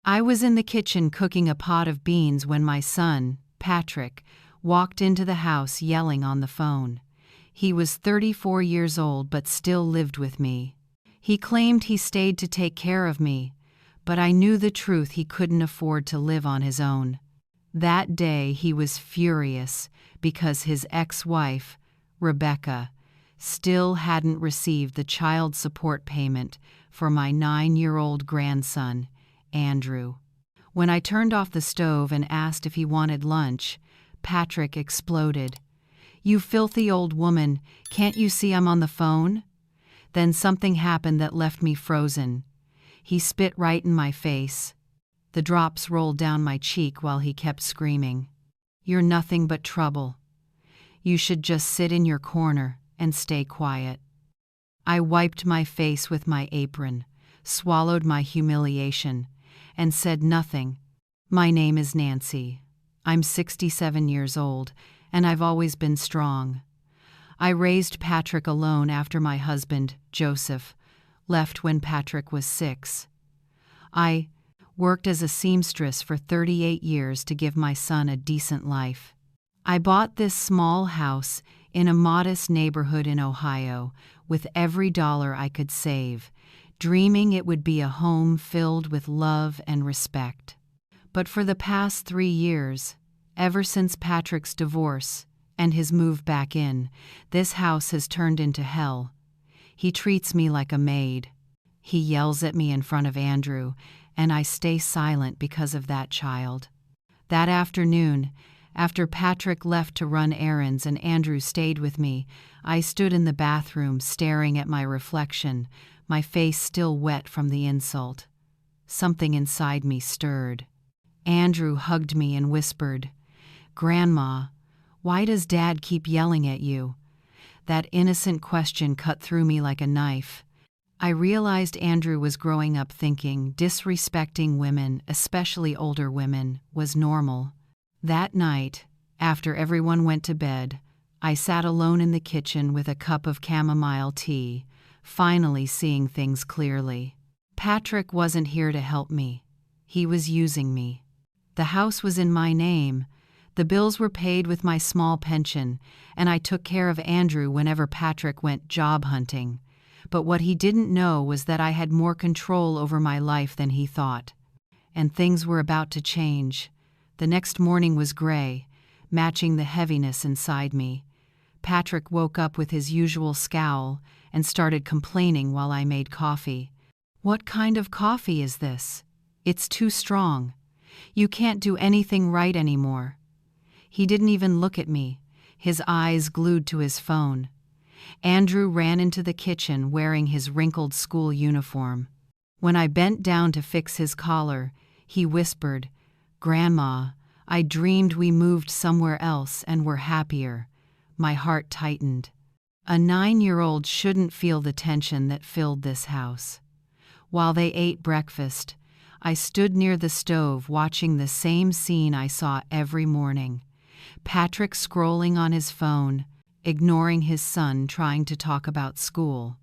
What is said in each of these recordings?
I was in the kitchen cooking a pot of beans when my son, Patrick, walked into the house yelling on the phone. He was 34 years old but still lived with me. He claimed he stayed to take care of me, but I knew the truth: he couldn't afford to live on his own. That day he was furious because his ex-wife, Rebecca, still hadn't received the child support payment for my 9-year-old grandson, Andrew. When I turned off the stove and asked if he wanted lunch, Patrick exploded. "You filthy old woman, can't you see I'm on the phone?" Then something happened that left me frozen. He spit right in my face. The drops rolled down my cheek while he kept screaming, "You're nothing but trouble. You should just sit in your corner and stay quiet." I wiped my face with my apron, swallowed my humiliation, and said nothing. "My name is Nancy. I'm 67 years old, and I've always been strong. I raised Patrick alone after my husband, Joseph, left when Patrick was 6. I worked as a seamstress for 38 years to give my son a decent life. I bought this small house in a modest neighborhood in Ohio with every dollar I could save, dreaming it would be a home filled with love and respect. But for the past 3 years, ever since Patrick's divorce and his move back in, this house has turned into hell. He treats me like a maid. He yells at me in front of Andrew, and I stay silent because of that child. That afternoon, after Patrick left to run errands and Andrew stayed with me, I stood in the bathroom staring at my reflection, my face still wet from the insult. Something inside me stirred. Andrew hugged me and whispered, "Grandma, why does Dad keep yelling at you?" That innocent question cut through me like a knife. I realized Andrew was growing up thinking disrespecting women, especially older women, was normal. That night, after everyone went to bed, I sat alone in the kitchen with a cup of chamomile tea, finally seeing things clearly. Patrick wasn't here to help me. He was using me. The house was in my name. The bills were paid with my small pension, and I took care of Andrew whenever Patrick went job hunting. But what he didn't know was that I had more control over my life than he thought. And things were about to change. The next morning was gray, matching the heaviness inside me. Patrick woke up with his usual scowl and started complaining while I made coffee. "What kind of coffee is this? It's too strong. You can't do anything right anymore." He didn't even look at me, his eyes glued to his phone. Andrew ran into the kitchen wearing his wrinkled school uniform. When I bent down to fix his collar, he whispered, "Grandma, I dreamed we moved somewhere else and were happier." My heart tightened. A 9-year-old shouldn't feel the tension that filled this house. While they ate breakfast, I stood near the stove watching the same scene I saw every morning. Patrick scrolling on his phone, ignoring his son trying to talk about school.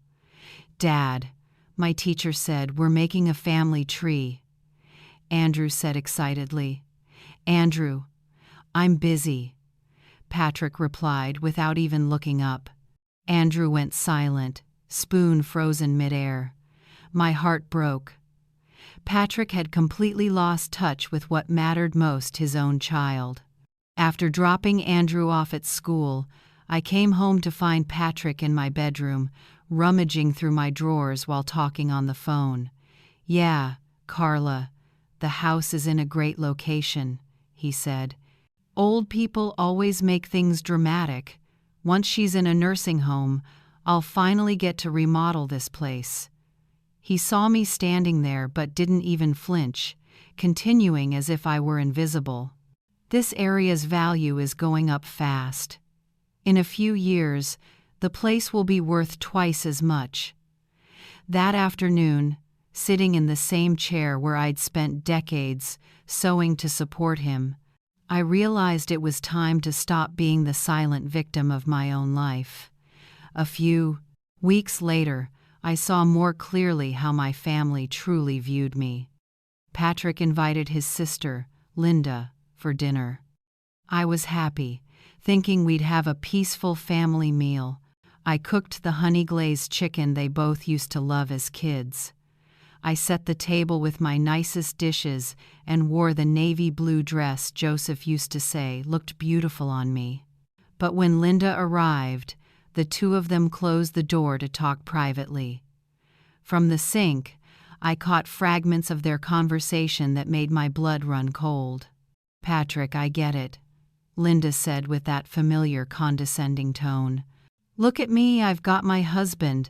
"Dad," my teacher said, "we're making a family tree." Andrew said excitedly, "Andrew, I'm busy." Patrick replied without even looking up. Andrew went silent, spoon frozen midair. My heart broke. Patrick had completely lost touch with what mattered most: his own child. After dropping Andrew off at school, I came home to find Patrick in my bedroom, rummaging through my drawers while talking on the phone. "Yeah, Carla, the house is in a great location," he said. "Old people always make things dramatic. Once she's in a nursing home, I'll finally get to remodel this place." He saw me standing there but didn't even flinch, continuing as if I were invisible. "This area's value is going up fast. In a few years, the place will be worth twice as much." That afternoon, sitting in the same chair where I'd spent decades sewing to support him, I realized it was time to stop being the silent victim of my own life. A few weeks later, I saw more clearly how my family truly viewed me. Patrick invited his sister, Linda, for dinner. I was happy, thinking we'd have a peaceful family meal. I cooked the honey-glazed chicken they both used to love as kids. I set the table with my nicest dishes and wore the navy blue dress Joseph used to say looked beautiful on me. But when Linda arrived, the two of them closed the door to talk privately. From the sink, I caught fragments of their conversation that made my blood run cold. "Patrick, I get it," Linda said with that familiar condescending tone. "Look at me, I've got my husband.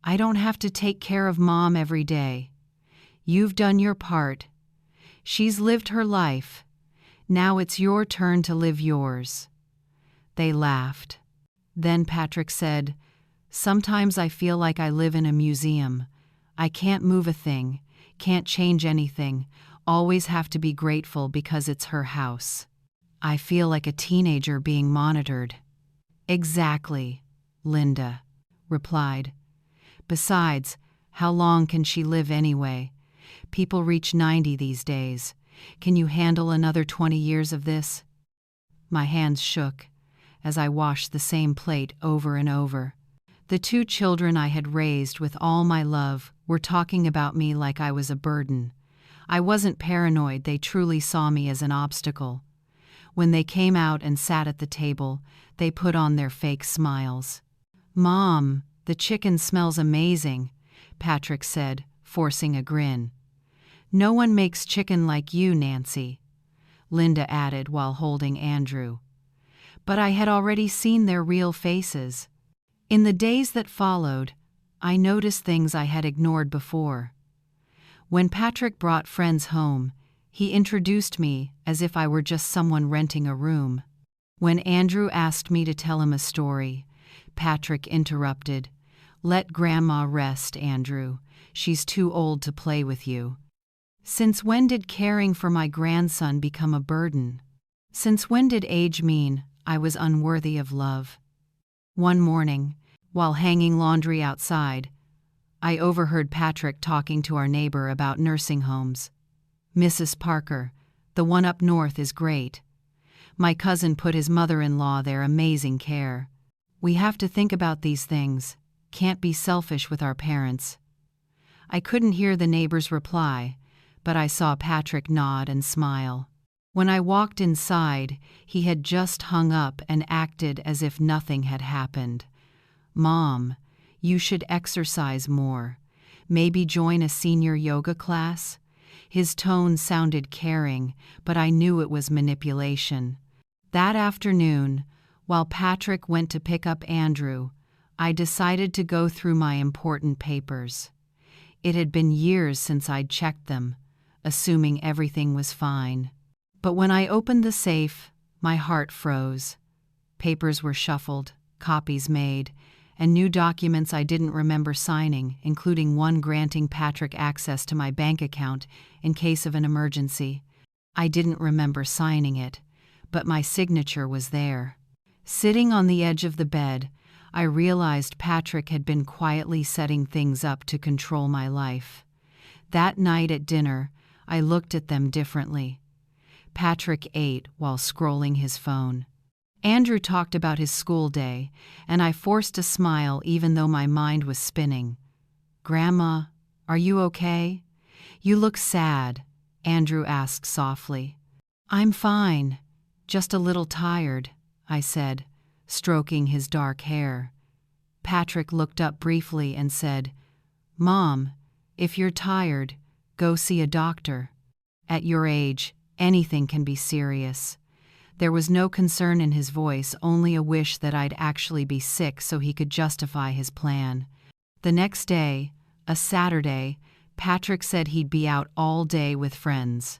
I don't have to take care of Mom every day. You've done your part. She's lived her life. Now it's your turn to live yours." They laughed. Then Patrick said, "Sometimes I feel like I live in a museum. I can't move a thing, can't change anything, always have to be grateful because it's her house. I feel like a teenager being monitored." "Exactly," Linda replied. "Besides, how long can she live anyway? People reach 90 these days. Can you handle another 20 years of this?" My hands shook as I washed the same plate over and over. The two children I had raised with all my love were talking about me like I was a burden. I wasn't paranoid, they truly saw me as an obstacle. When they came out and sat at the table, they put on their fake smiles. "Mom, the chicken smells amazing," Patrick said, forcing a grin. "No one makes chicken like you, Nancy," Linda added while holding Andrew. But I had already seen their real faces. In the days that followed, I noticed things I had ignored before. When Patrick brought friends home, he introduced me as if I were just someone renting a room. When Andrew asked me to tell him a story, Patrick interrupted. "Let Grandma rest, Andrew. She's too old to play with you." Since when did caring for my grandson become a burden? Since when did age mean I was unworthy of love? One morning, while hanging laundry outside, I overheard Patrick talking to our neighbor about nursing homes. "Mrs. Parker, the one up north is great. My cousin put his mother-in-law there, amazing care. We have to think about these things, can't be selfish with our parents." I couldn't hear the neighbor's reply, but I saw Patrick nod and smile. When I walked inside, he had just hung up and acted as if nothing had happened. "Mom, you should exercise more. Maybe join a senior yoga class?" His tone sounded caring, but I knew it was manipulation. That afternoon, while Patrick went to pick up Andrew, I decided to go through my important papers. It had been years since I'd checked them, assuming everything was fine. But when I opened the safe, my heart froze. Papers were shuffled, copies made, and new documents I didn't remember signing, including one granting Patrick access to my bank account in case of an emergency. I didn't remember signing it, but my signature was there. Sitting on the edge of the bed, I realized Patrick had been quietly setting things up to control my life. That night at dinner, I looked at them differently. Patrick ate while scrolling his phone. Andrew talked about his school day, and I forced a smile even though my mind was spinning. "Grandma, are you okay? You look sad," Andrew asked softly. "I'm fine, just a little tired," I said, stroking his dark hair. Patrick looked up briefly and said, "Mom, if you're tired, go see a doctor. At your age, anything can be serious." There was no concern in his voice, only a wish that I'd actually be sick so he could justify his plan. The next day, a Saturday, Patrick said he'd be out all day with friends.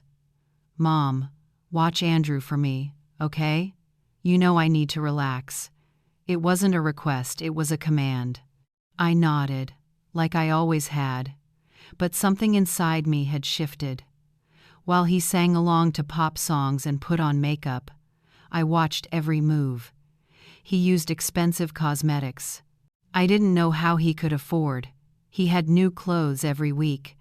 "Mom, watch Andrew for me, okay? You know I need to relax." It wasn't a request, it was a command. I nodded, like I always had, but something inside me had shifted. While he sang along to pop songs and put on makeup, I watched every move. He used expensive cosmetics. I didn't know how he could afford. He had new clothes every week.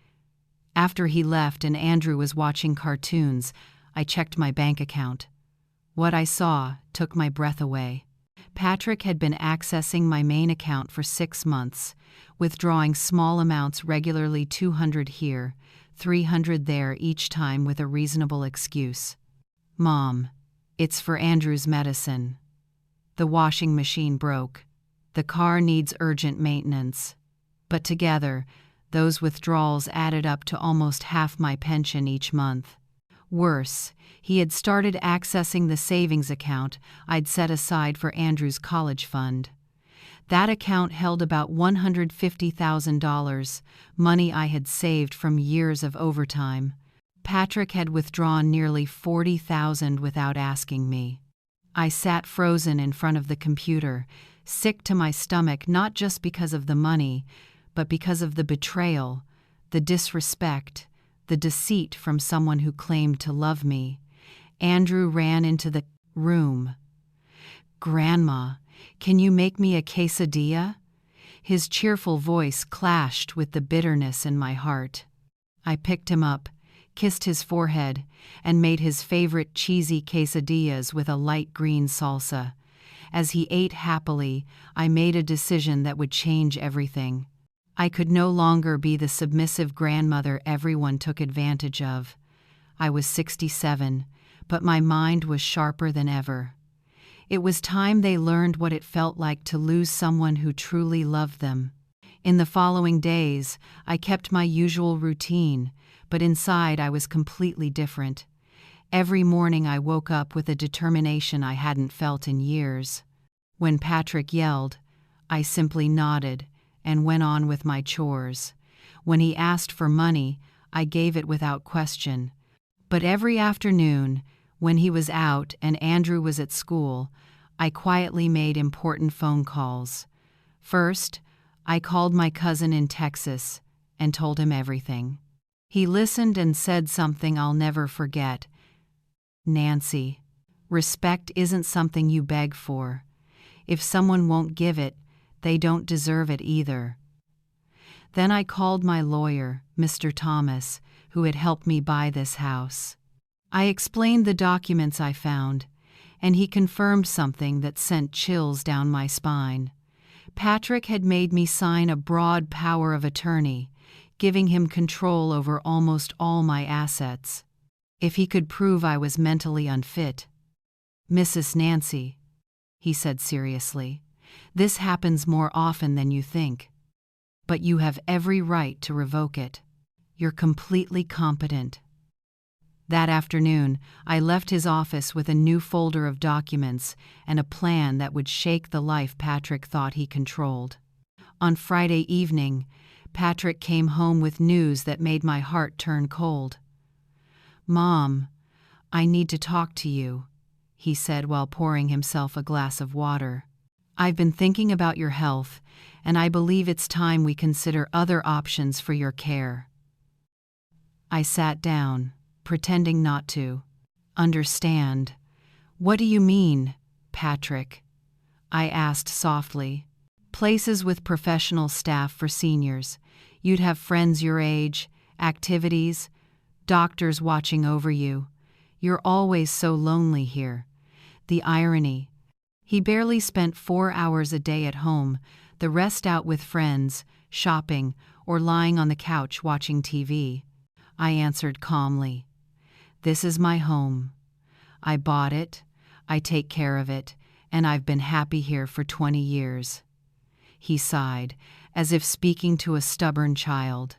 After he left and Andrew was watching cartoons, I checked my bank account. What I saw took my breath away. Patrick had been accessing my main account for 6 months, withdrawing small amounts regularly, $200 here, $300 there, each time with a reasonable excuse. "Mom, it's for Andrew's medicine. The washing machine broke. The car needs urgent maintenance." But together, those withdrawals added up to almost half my pension each month. Worse, he had started accessing the savings account I'd set aside for Andrew's college fund. That account held about $150,000, money I had saved from years of overtime. Patrick had withdrawn nearly $40,000 without asking me. I sat frozen in front of the computer, sick to my stomach, not just because of the money, but because of the betrayal, the disrespect, the deceit from someone who claimed to love me. Andrew ran into the room. "Grandma, can you make me a quesadilla?" His cheerful voice clashed with the bitterness in my heart. I picked him up, kissed his forehead, and made his favorite cheesy quesadillas with a light green salsa. As he ate happily, I made a decision that would change everything. I could no longer be the submissive grandmother everyone took advantage of. I was 67, but my mind was sharper than ever. It was time they learned what it felt like to lose someone who truly loved them. In the following days, I kept my usual routine, but inside I was completely different. Every morning I woke up with a determination I hadn't felt in years. When Patrick yelled, I simply nodded and went on with my chores. When he asked for money, I gave it without question. But every afternoon, when he was out and Andrew was at school, I quietly made important phone calls. First, I called my cousin in Texas and told him everything. He listened and said something I'll never forget. "Nancy, respect isn't something you beg for. If someone won't give it, they don't deserve it either." Then I called my lawyer, Mr. Thomas, who had helped me buy this house. I explained the documents I found, and he confirmed something that sent chills down my spine. Patrick had made me sign a broad power of attorney, giving him control over almost all my assets. If he could prove I was mentally unfit. "Mrs. Nancy," he said seriously, "this happens more often than you think. But you have every right to revoke it. You're completely competent." That afternoon, I left his office with a new folder of documents and a plan that would shake the life Patrick thought he controlled. On Friday evening, Patrick came home with news that made my heart turn cold. "Mom, I need to talk to you," he said while pouring himself a glass of water. "I've been thinking about your health, and I believe it's time we consider other options for your care." I sat down, pretending not to understand. "What do you mean, Patrick?" I asked softly. "Places with professional staff for seniors. You'd have friends your age, activities, doctors watching over you. You're always so lonely here." The irony. He barely spent 4 hours a day at home, the rest out with friends, shopping, or lying on the couch watching TV. I answered calmly, "This is my home. I bought it, I take care of it, and I've been happy here for 20 years. He sighed, as if speaking to a stubborn child.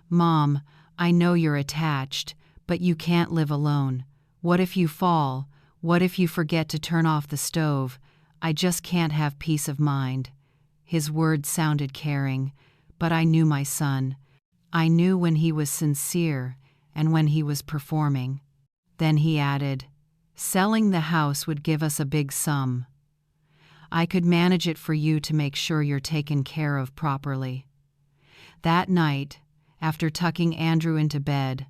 "Mom, I know you're attached, but you can't live alone. What if you fall? What if you forget to turn off the stove? I just can't have peace of mind." His words sounded caring, but I knew my son. I knew when he was sincere and when he was performing. Then he added, "Selling the house would give us a big sum. I could manage it for you to make sure you're taken care of properly." That night, after tucking Andrew into bed,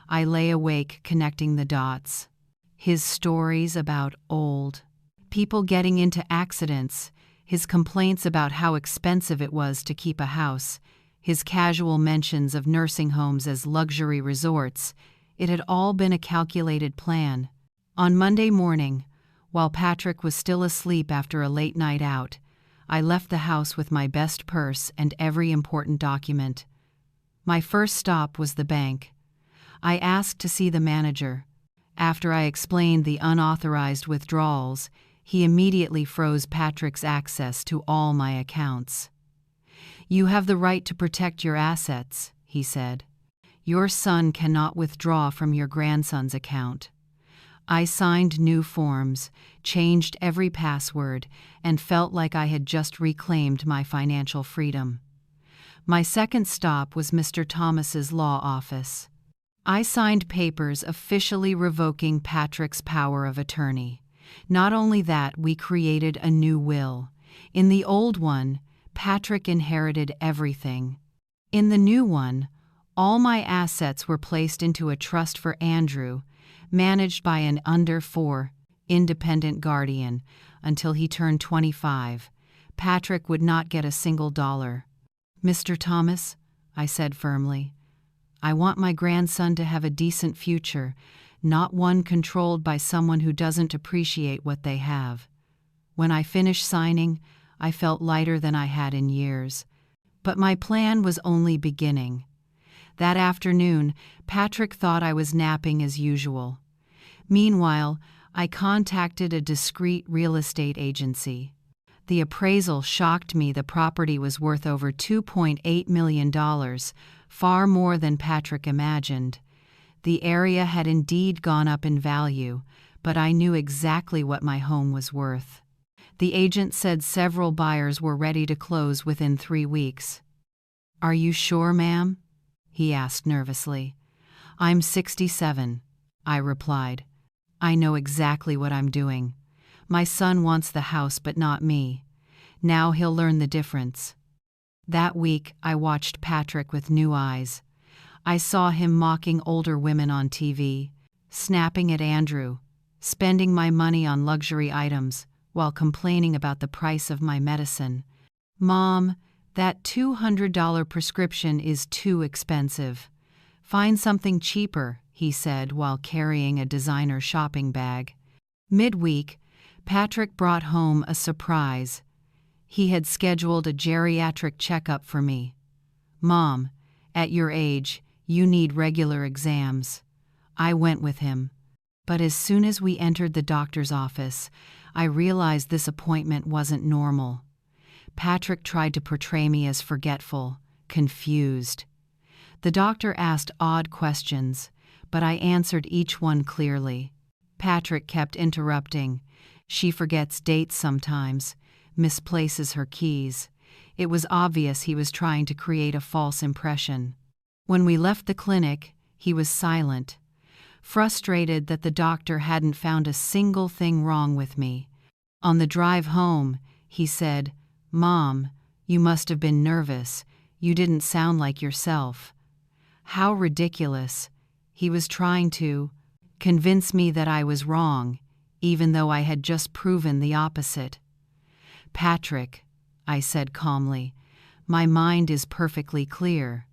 I lay awake connecting the dots. His stories about old people getting into accidents, his complaints about how expensive it was to keep a house, his casual mentions of nursing homes as luxury resorts. It had all been a calculated plan. On Monday morning, while Patrick was still asleep after a late night out, I left the house with my best purse and every important document. My first stop was the bank. I asked to see the manager. After I explained the unauthorized withdrawals, he immediately froze Patrick's access to all my accounts. "You have the right to protect your assets," he said. "Your son cannot withdraw from your grandson's account." I signed new forms, changed every password, and felt like I had just reclaimed my financial freedom. My second stop was Mr. Thomas's law office. I signed papers officially revoking Patrick's power of attorney. Not only that, we created a new will. In the old one, Patrick inherited everything. In the new one, all my assets were placed into a trust for Andrew, managed by an under-4 independent guardian until he turned 25. Patrick would not get a single dollar. "Mr. Thomas," I said firmly, "I want my grandson to have a decent future, not one controlled by someone who doesn't appreciate what they have." When I finished signing, I felt lighter than I had in years. But my plan was only beginning. That afternoon, Patrick thought I was napping as usual. Meanwhile, I contacted a discreet real estate agency. The appraisal shocked me. The property was worth over $2.8 million, far more than Patrick imagined. The area had indeed gone up in value, but I knew exactly what my home was worth. The agent said several buyers were ready to close within 3 weeks. "Are you sure, ma'am?" he asked nervously. "I'm 67, I replied. "I know exactly what I'm doing. My son wants the house but not me. Now he'll learn the difference." That week, I watched Patrick with new eyes. I saw him mocking older women on TV, snapping at Andrew, spending my money on luxury items, while complaining about the price of my medicine. "Mom, that $200 prescription is too expensive. Find something cheaper," he said while carrying a designer shopping bag. Midweek, Patrick brought home a surprise. He had scheduled a geriatric checkup for me. "Mom, at your age, you need regular exams." I went with him. But as soon as we entered the doctor's office, I realized this appointment wasn't normal. Patrick tried to portray me as forgetful, confused. The doctor asked odd questions, but I answered each one clearly. Patrick kept interrupting. "She forgets dates sometimes, misplaces her keys." It was obvious he was trying to create a false impression. When we left the clinic, he was silent, frustrated that the doctor hadn't found a single thing wrong with me. On the drive home, he said, "Mom, you must have been nervous. You didn't sound like yourself." How ridiculous. He was trying to convince me that I was wrong, even though I had just proven the opposite. "Patrick," I said calmly, "my mind is perfectly clear."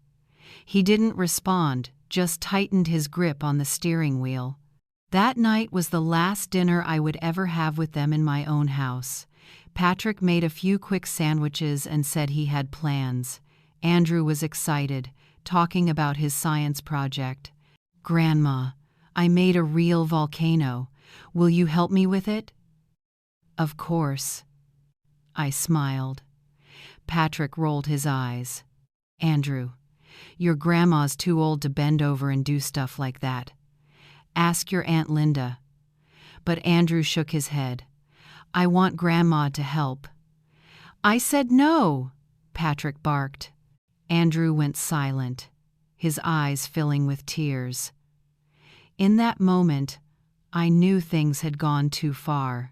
He didn't respond, just tightened his grip on the steering wheel. That night was the last dinner I would ever have with them in my own house. Patrick made a few quick sandwiches and said he had plans. Andrew was excited, talking about his science project. "Grandma, I made a real volcano. Will you help me with it?" "Of course." I smiled. Patrick rolled his eyes. "Andrew, your grandma's too old to bend over and do stuff like that. Ask your Aunt Linda." But Andrew shook his head. "I want Grandma to help." "I said no," Patrick barked. Andrew went silent, his eyes filling with tears. In that moment, I knew things had gone too far.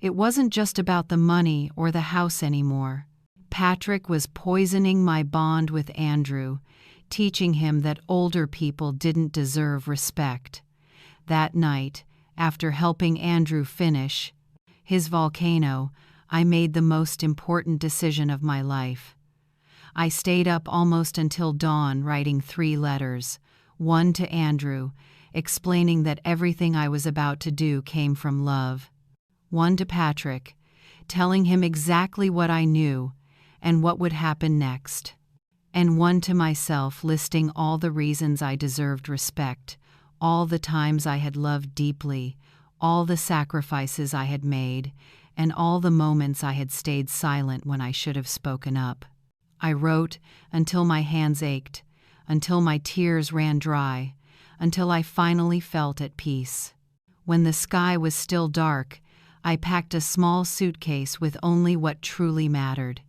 It wasn't just about the money or the house anymore. Patrick was poisoning my bond with Andrew, teaching him that older people didn't deserve respect. That night, after helping Andrew finish his volcano, I made the most important decision of my life. I stayed up almost until dawn writing 3 letters, one to Andrew, explaining that everything I was about to do came from love, one to Patrick, telling him exactly what I knew and what would happen next, and one to myself listing all the reasons I deserved respect, all the times I had loved deeply, all the sacrifices I had made, and all the moments I had stayed silent when I should have spoken up. I wrote until my hands ached, until my tears ran dry, until I finally felt at peace. When the sky was still dark, I packed a small suitcase with only what truly mattered.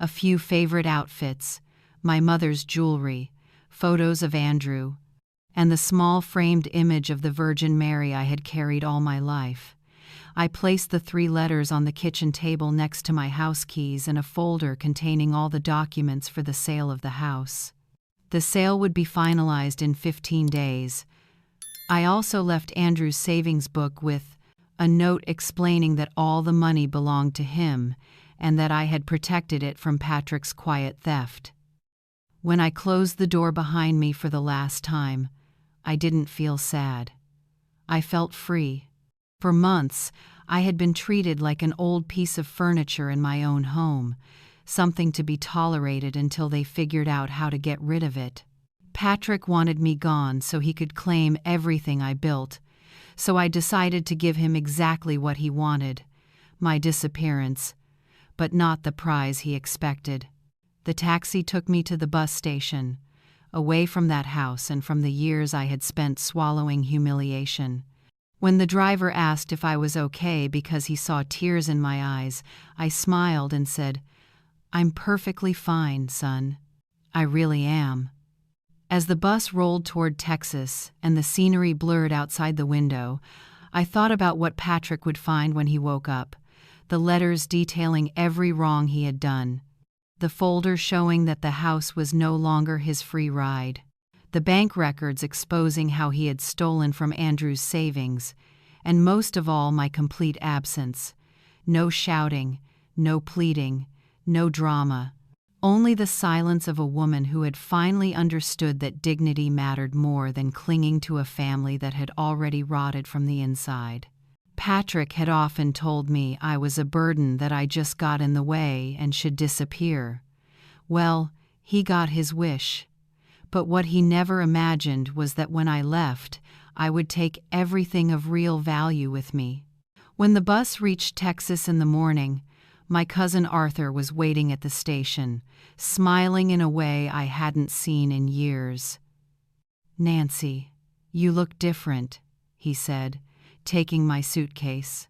A few favorite outfits, my mother's jewelry, photos of Andrew, and the small framed image of the Virgin Mary I had carried all my life. I placed the 3 letters on the kitchen table next to my house keys and a folder containing all the documents for the sale of the house. The sale would be finalized in 15 days. I also left Andrew's savings book with a note explaining that all the money belonged to him and that I had protected it from Patrick's quiet theft. When I closed the door behind me for the last time, I didn't feel sad. I felt free. For months, I had been treated like an old piece of furniture in my own home, something to be tolerated until they figured out how to get rid of it. Patrick wanted me gone so he could claim everything I built, so I decided to give him exactly what he wanted, my disappearance, but not the prize he expected. The taxi took me to the bus station, away from that house and from the years I had spent swallowing humiliation. When the driver asked if I was okay because he saw tears in my eyes, I smiled and said, "I'm perfectly fine, son. I really am." As the bus rolled toward Texas and the scenery blurred outside the window, I thought about what Patrick would find when he woke up, the letters detailing every wrong he had done, the folder showing that the house was no longer his free ride, the bank records exposing how he had stolen from Andrew's savings, and most of all my complete absence. No shouting, no pleading, no drama. Only the silence of a woman who had finally understood that dignity mattered more than clinging to a family that had already rotted from the inside. Patrick had often told me I was a burden that I just got in the way and should disappear. Well, he got his wish. But what he never imagined was that when I left, I would take everything of real value with me. When the bus reached Texas in the morning, my cousin Arthur was waiting at the station, smiling in a way I hadn't seen in years. "Nancy, you look different," he said, taking my suitcase.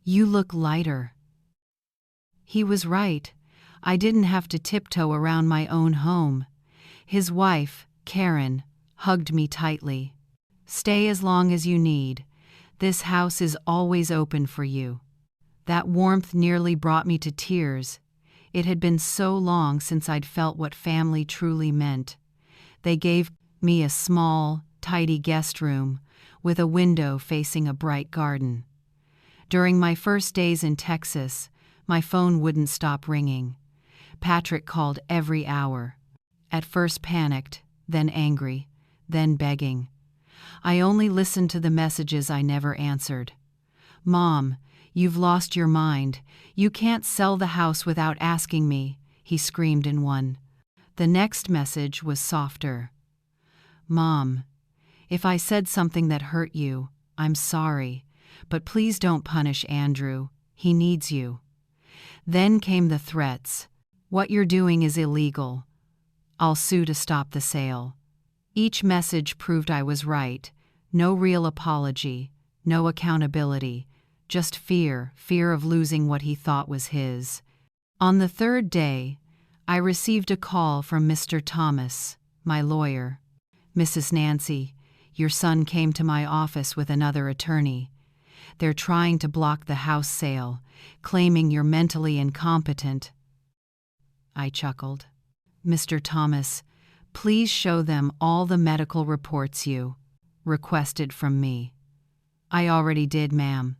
"You look lighter." He was right. I didn't have to tiptoe around my own home. His wife, Karen, hugged me tightly. "Stay as long as you need. This house is always open for you." That warmth nearly brought me to tears. It had been so long since I'd felt what family truly meant. They gave me a small, tidy guest room with a window facing a bright garden. During my first days in Texas, my phone wouldn't stop ringing. Patrick called every hour. At first panicked, then angry, then begging. I only listened to the messages I never answered. "Mom, you've lost your mind. You can't sell the house without asking me," he screamed in one. The next message was softer. "Mom, if I said something that hurt you, I'm sorry, but please don't punish Andrew. He needs you." Then came the threats. "What you're doing is illegal. I'll sue to stop the sale." Each message proved I was right. No real apology, no accountability, just fear of losing what he thought was his. On the 3rd day, I received a call from Mr. Thomas, my lawyer. "Mrs. Nancy, your son came to my office with another attorney. They're trying to block the house sale, claiming you're mentally incompetent." I chuckled. "Mr. Thomas, please show them all the medical reports you requested from me." "I already did, ma'am.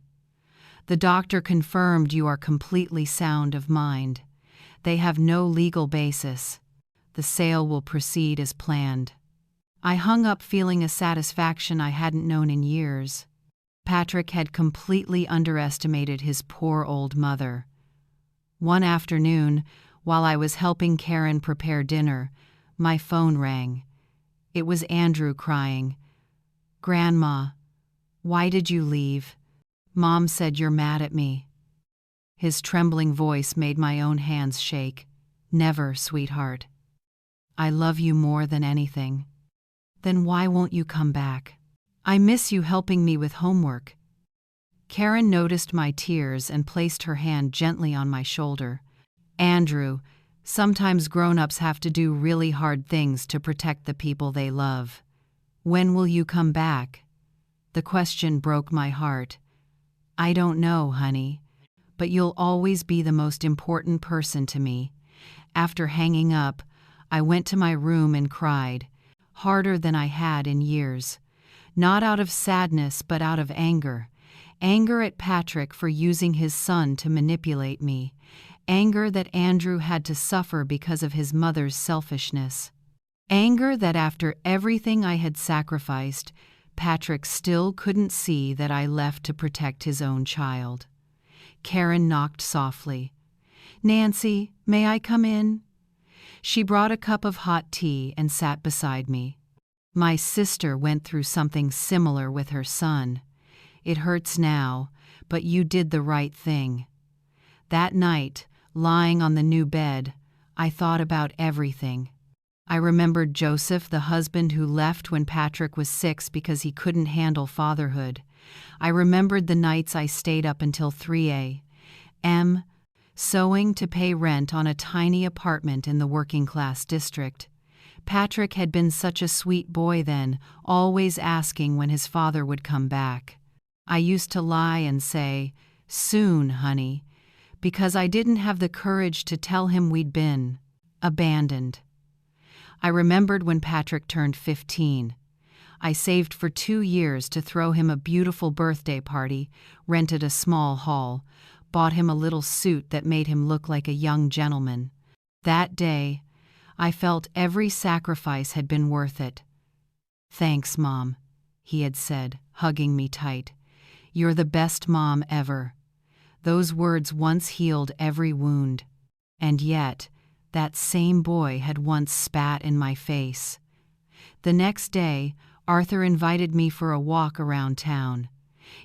The doctor confirmed you are completely sound of mind. They have no legal basis." The sale will proceed as planned." I hung up feeling a satisfaction I hadn't known in years. Patrick had completely underestimated his poor old mother. One afternoon, while I was helping Karen prepare dinner, my phone rang. It was Andrew crying, "Grandma, why did you leave? Mom said you're mad at me." His trembling voice made my own hands shake. "Never, sweetheart. I love you more than anything." "Then why won't you come back? I miss you helping me with homework." Karen noticed my tears and placed her hand gently on my shoulder. "Andrew, sometimes grown-ups have to do really hard things to protect the people they love. When will you come back?" The question broke my heart. "I don't know, honey, but you'll always be the most important person to me." After hanging up, I went to my room and cried, harder than I had in years. Not out of sadness, but out of anger. Anger at Patrick for using his son to manipulate me. Anger that Andrew had to suffer because of his mother's selfishness. Anger that after everything I had sacrificed, Patrick still couldn't see that I left to protect his own child. Karen knocked softly. "Nancy, may I come in?" She brought a cup of hot tea and sat beside me. "My sister went through something similar with her son. It hurts now, but you did the right thing." That night, lying on the new bed, I thought about everything. I remembered Joseph, the husband who left when Patrick was 6 because he couldn't handle fatherhood. I remembered the nights I stayed up until 3 a.m. sewing to pay rent on a tiny apartment in the working-class district. Patrick had been such a sweet boy then, always asking when his father would come back. I used to lie and say, "Soon, honey," because I didn't have the courage to tell him we'd been abandoned. I remembered when Patrick turned 15. I saved for 2 years to throw him a beautiful birthday party, rented a small hall, bought him a little suit that made him look like a young gentleman. That day, I felt every sacrifice had been worth it. "Thanks, Mom," he had said, hugging me tight. "You're the best mom ever." Those words once healed every wound. And yet, that same boy had once spat in my face. The next day, Arthur invited me for a walk around town.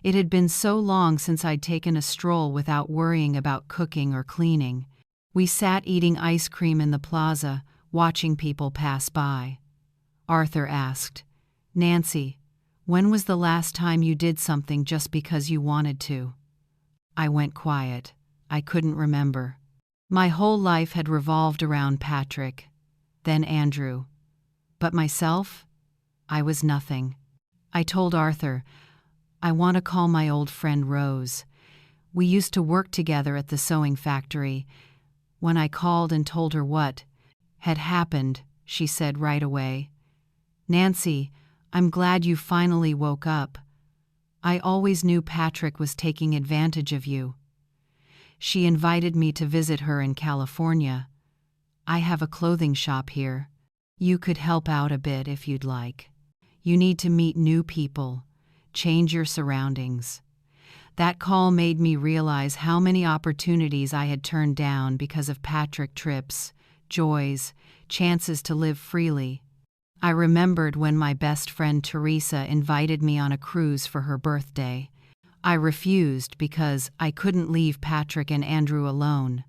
It had been so long since I'd taken a stroll without worrying about cooking or cleaning. We sat eating ice cream in the plaza, watching people pass by. Arthur asked, "Nancy, when was the last time you did something just because you wanted to?" I went quiet. I couldn't remember. My whole life had revolved around Patrick, then Andrew. But myself? I was nothing. I told Arthur, "I want to call my old friend Rose. We used to work together at the sewing factory." When I called and told her what had happened, she said right away, "Nancy, I'm glad you finally woke up. I always knew Patrick was taking advantage of you." She invited me to visit her in California. "I have a clothing shop here. You could help out a bit if you'd like. You need to meet new people, change your surroundings." That call made me realize how many opportunities I had turned down because of Patrick trips, joys, chances to live freely. I remembered when my best friend Teresa invited me on a cruise for her birthday. I refused because I couldn't leave Patrick and Andrew alone.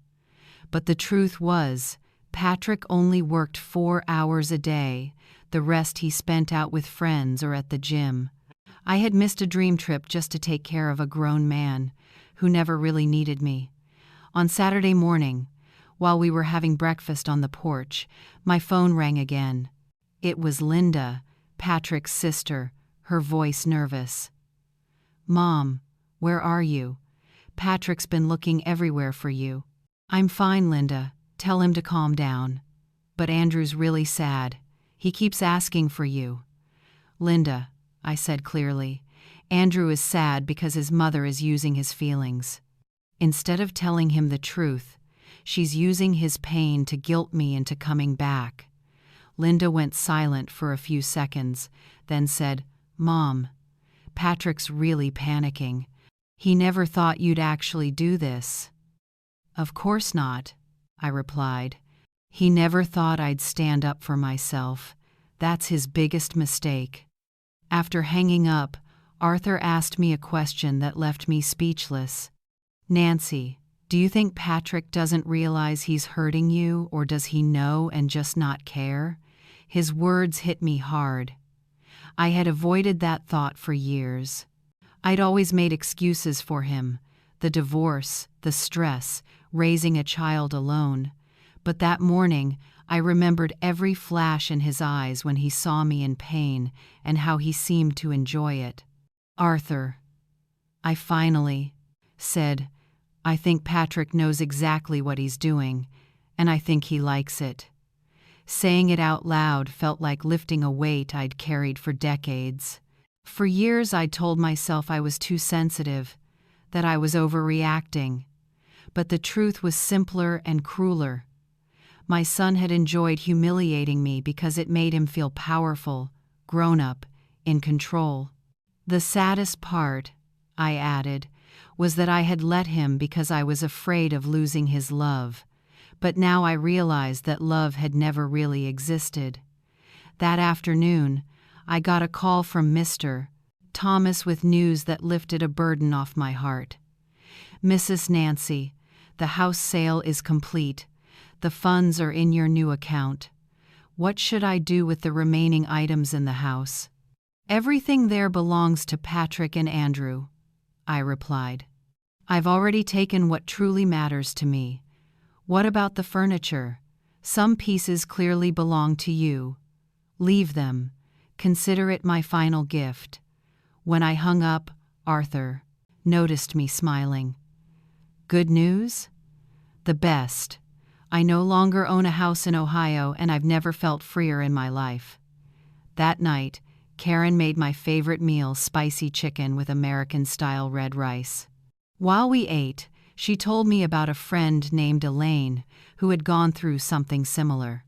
But the truth was, Patrick only worked 4 hours a day, the rest he spent out with friends or at the gym. I had missed a dream trip just to take care of a grown man who never really needed me. On Saturday morning, while we were having breakfast on the porch, my phone rang again. It was Linda, Patrick's sister, her voice nervous. "Mom, where are you? Patrick's been looking everywhere for you." "I'm fine, Linda. Tell him to calm down. But Andrew's really sad. He keeps asking for you." "Linda," I said clearly, "Andrew is sad because his mother is using his feelings." Instead of telling him the truth, She's using his pain to guilt me into coming back." Linda went silent for a few seconds, then said, "Mom, Patrick's really panicking. He never thought you'd actually do this." "Of course not," I replied. "He never thought I'd stand up for myself. That's his biggest mistake." After hanging up, Arthur asked me a question that left me speechless. "Nancy, do you think Patrick doesn't realize he's hurting you, or does he know and just not care?" His words hit me hard. I had avoided that thought for years. I'd always made excuses for him: the divorce, the stress, raising a child alone. But that morning, I remembered every flash in his eyes when he saw me in pain and how he seemed to enjoy it. "Arthur," I finally said, "I think Patrick knows exactly what he's doing, and I think he likes it." Saying it out loud felt like lifting a weight I'd carried for decades. For years I'd told myself I was too sensitive, that I was overreacting. But the truth was simpler and crueler. My son had enjoyed humiliating me because it made him feel powerful, grown up, in control. The saddest part, I added, was that I had let him because I was afraid of losing his love. But now I realized that love had never really existed. That afternoon, I got a call from Mr. Thomas with news that lifted a burden off my heart. "Mrs. Nancy, the house sale is complete. The funds are in your new account. What should I do with the remaining items in the house?" "Everything there belongs to Patrick and Andrew," I replied. "I've already taken what truly matters to me. What about the furniture? Some pieces clearly belong to you. Leave them. Consider it my final gift." When I hung up, Arthur noticed me smiling. "Good news?" "The best. I no longer own a house in Ohio, and I've never felt freer in my life." That night, Karen made my favorite meal, spicy chicken with American-style red rice. While we ate, she told me about a friend named Elaine who had gone through something similar.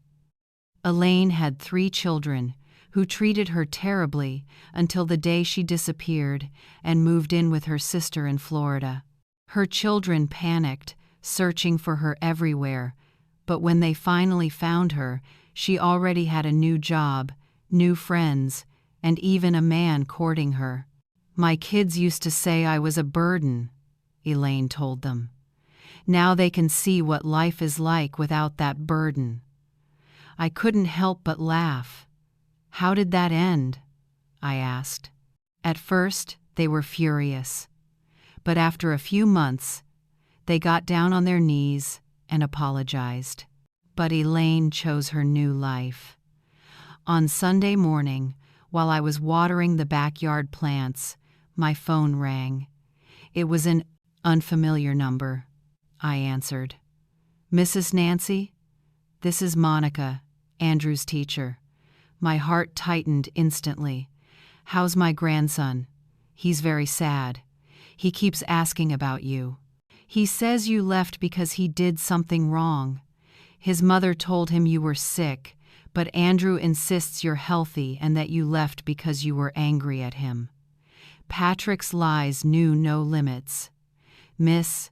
Elaine had 3 children who treated her terribly until the day she disappeared and moved in with her sister in Florida. Her children panicked, searching for her everywhere, but when they finally found her, she already had a new job, new friends, and even a man courting her. "My kids used to say I was a burden," Elaine told them. "Now they can see what life is like without that burden." I couldn't help but laugh. "How did that end?" I asked. At first, they were furious. But after a few months, they got down on their knees and apologized. But Elaine chose her new life. On Sunday morning, while I was watering the backyard plants, my phone rang. It was an unfamiliar number. I answered. "Mrs. Nancy? This is Monica, Andrew's teacher." My heart tightened instantly. "How's my grandson?" "He's very sad. He keeps asking about you. He says you left because he did something wrong. His mother told him you were sick, but Andrew insists you're healthy and that you left because you were angry at him." Patrick's lies knew no limits. "Miss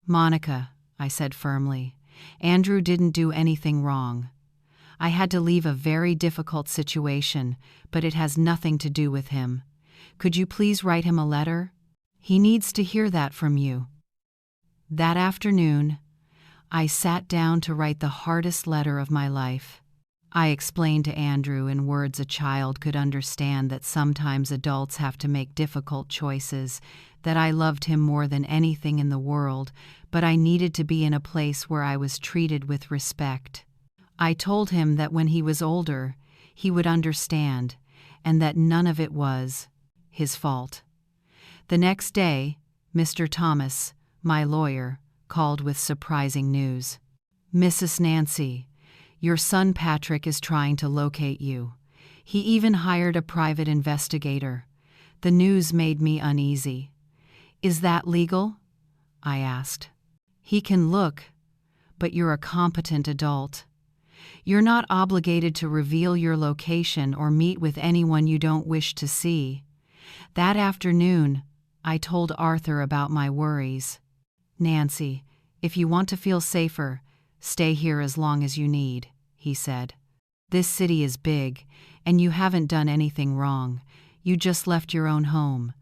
Monica," I said firmly, "Andrew didn't do anything wrong. I had to leave a very difficult situation, but it has nothing to do with him. Could you please write him a letter? He needs to hear that from you." That afternoon, I sat down to write the hardest letter of my life. I explained to Andrew in words a child could understand that sometimes adults have to make difficult choices, that I loved him more than anything in the world, but I needed to be in a place where I was treated with respect. I told him that when he was older, he would understand, and that none of it was his fault. The next day, Mr. Thomas, my lawyer, called with surprising news. "Mrs. Nancy, your son Patrick is trying to locate you. He even hired a private investigator." The news made me uneasy. "Is that legal?" I asked. "He can look, but you're a competent adult. You're not obligated to reveal your location or meet with anyone you don't wish to see. That afternoon, I told Arthur about my worries. Nancy, if you want to feel safer, stay here as long as you need, he said. This city is big, and you haven't done anything wrong. You just left your own home.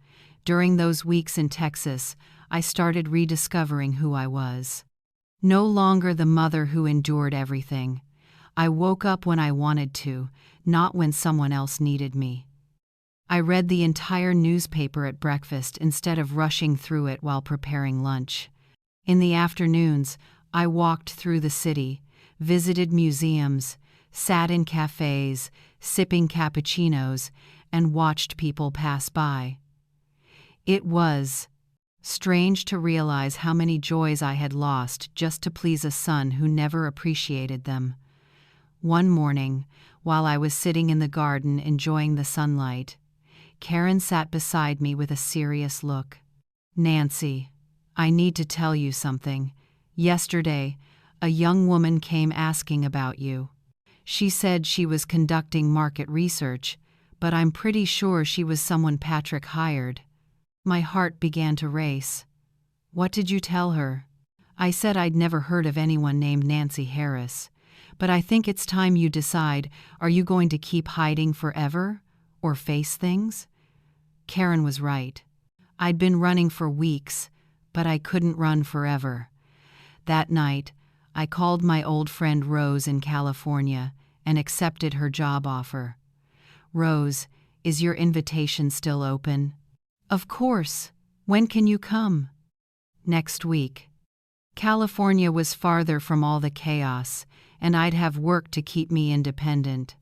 During those weeks in Texas, I started rediscovering who I was. No longer the mother who endured everything. I woke up when I wanted to, not when someone else needed me. I read the entire newspaper at breakfast instead of rushing through it while preparing lunch. In the afternoons, I walked through the city, visited museums, sat in cafes, sipping cappuccinos, and watched people pass by. It was strange to realize how many joys I had lost just to please a son who never appreciated them. One morning, while I was sitting in the garden enjoying the sunlight, Karen sat beside me with a serious look. Nancy, I need to tell you something. Yesterday, a young woman came asking about you. She said she was conducting market research, but I'm pretty sure she was someone Patrick hired. My heart began to race. What did you tell her? I said I'd never heard of anyone named Nancy Harris, but I think it's time you decide, are you going to keep hiding forever, or face things? Karen was right. I'd been running for weeks, but I couldn't run forever. That night, I called my old friend Rose in California and accepted her job offer. Rose, is your invitation still open? Of course. When can you come? Next week. California was farther from all the chaos, and I'd have work to keep me independent.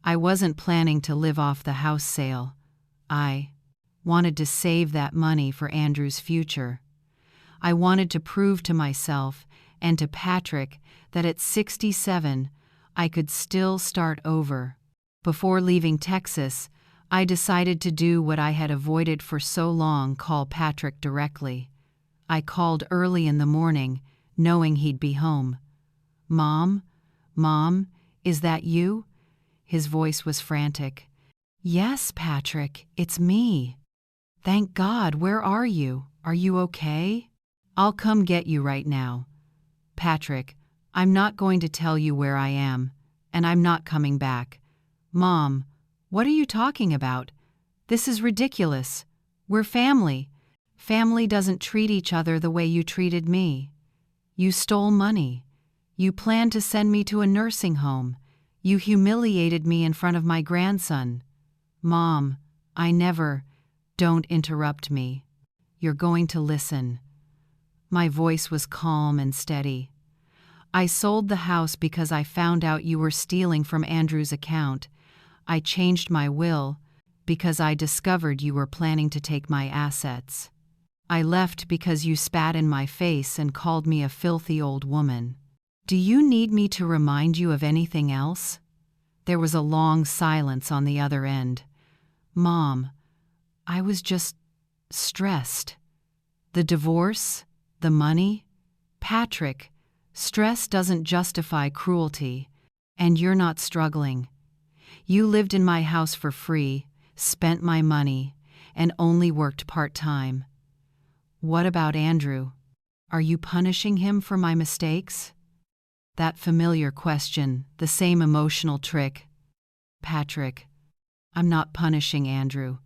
I wasn't planning to live off the house sale. I wanted to save that money for Andrew's future. I wanted to prove to myself and to Patrick that at 67, I could still start over. Before leaving Texas, I decided to do what I had avoided for so long, call Patrick directly. I called early in the morning, knowing he'd be home. Mom, is that you? His voice was frantic. Yes, Patrick, it's me. Thank God, where are you? Are you okay? I'll come get you right now. Patrick, I'm not going to tell you where I am, and I'm not coming back. Mom, what are you talking about? This is ridiculous. We're family. Family doesn't treat each other the way you treated me. You stole money. You planned to send me to a nursing home. You humiliated me in front of my grandson. Mom, I never... Don't interrupt me. You're going to listen. My voice was calm and steady. I sold the house because I found out you were stealing from Andrew's account. I changed my will because I discovered you were planning to take my assets. I left because you spat in my face and called me a filthy old woman. Do you need me to remind you of anything else? There was a long silence on the other end. Mom, I was just stressed. The divorce, the money. Patrick, stress doesn't justify cruelty, and you're not struggling. You lived in my house for free, spent my money, and only worked part-time. What about Andrew? Are you punishing him for my mistakes? That familiar question, the same emotional trick. Patrick, I'm not punishing Andrew.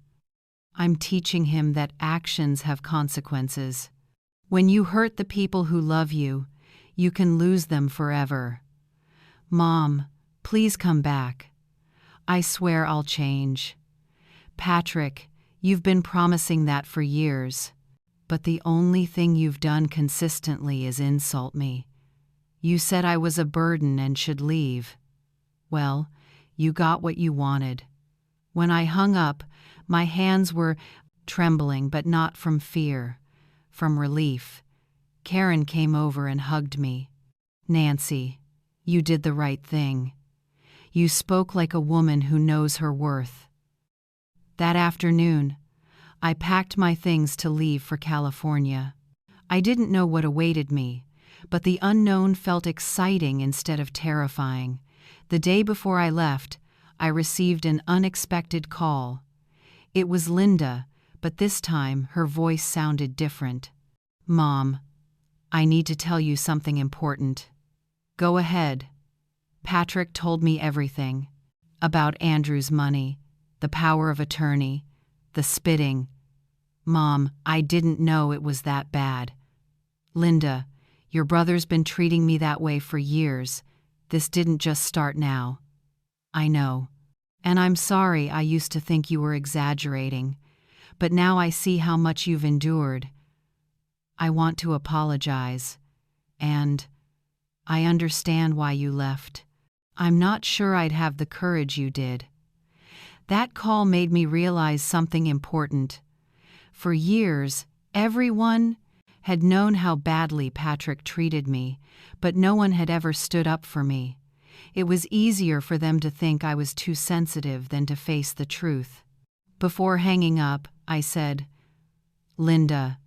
I'm teaching him that actions have consequences. When you hurt the people who love you, you can lose them forever. Mom, please come back. I swear I'll change. Patrick, you've been promising that for years, but the only thing you've done consistently is insult me. You said I was a burden and should leave. Well, you got what you wanted. When I hung up, my hands were trembling, but not from fear, from relief. Karen came over and hugged me. Nancy, you did the right thing. You spoke like a woman who knows her worth. That afternoon, I packed my things to leave for California. I didn't know what awaited me, but the unknown felt exciting instead of terrifying. The day before I left, I received an unexpected call. It was Linda, but this time her voice sounded different. "Mom, I need to tell you something important." "Go ahead." Patrick told me everything. About Andrew's money, the power of attorney, the spitting. "Mom, I didn't know it was that bad." "Linda, your brother's been treating me that way for years. This didn't just start now." "I know. And I'm sorry, I used to think you were exaggerating. But now I see how much you've endured. I want to apologize. And I understand why you left. I'm not sure I'd have the courage you did." That call made me realize something important. For years, everyone had known how badly Patrick treated me, but no one had ever stood up for me. It was easier for them to think I was too sensitive than to face the truth. Before hanging up, I said, "Linda,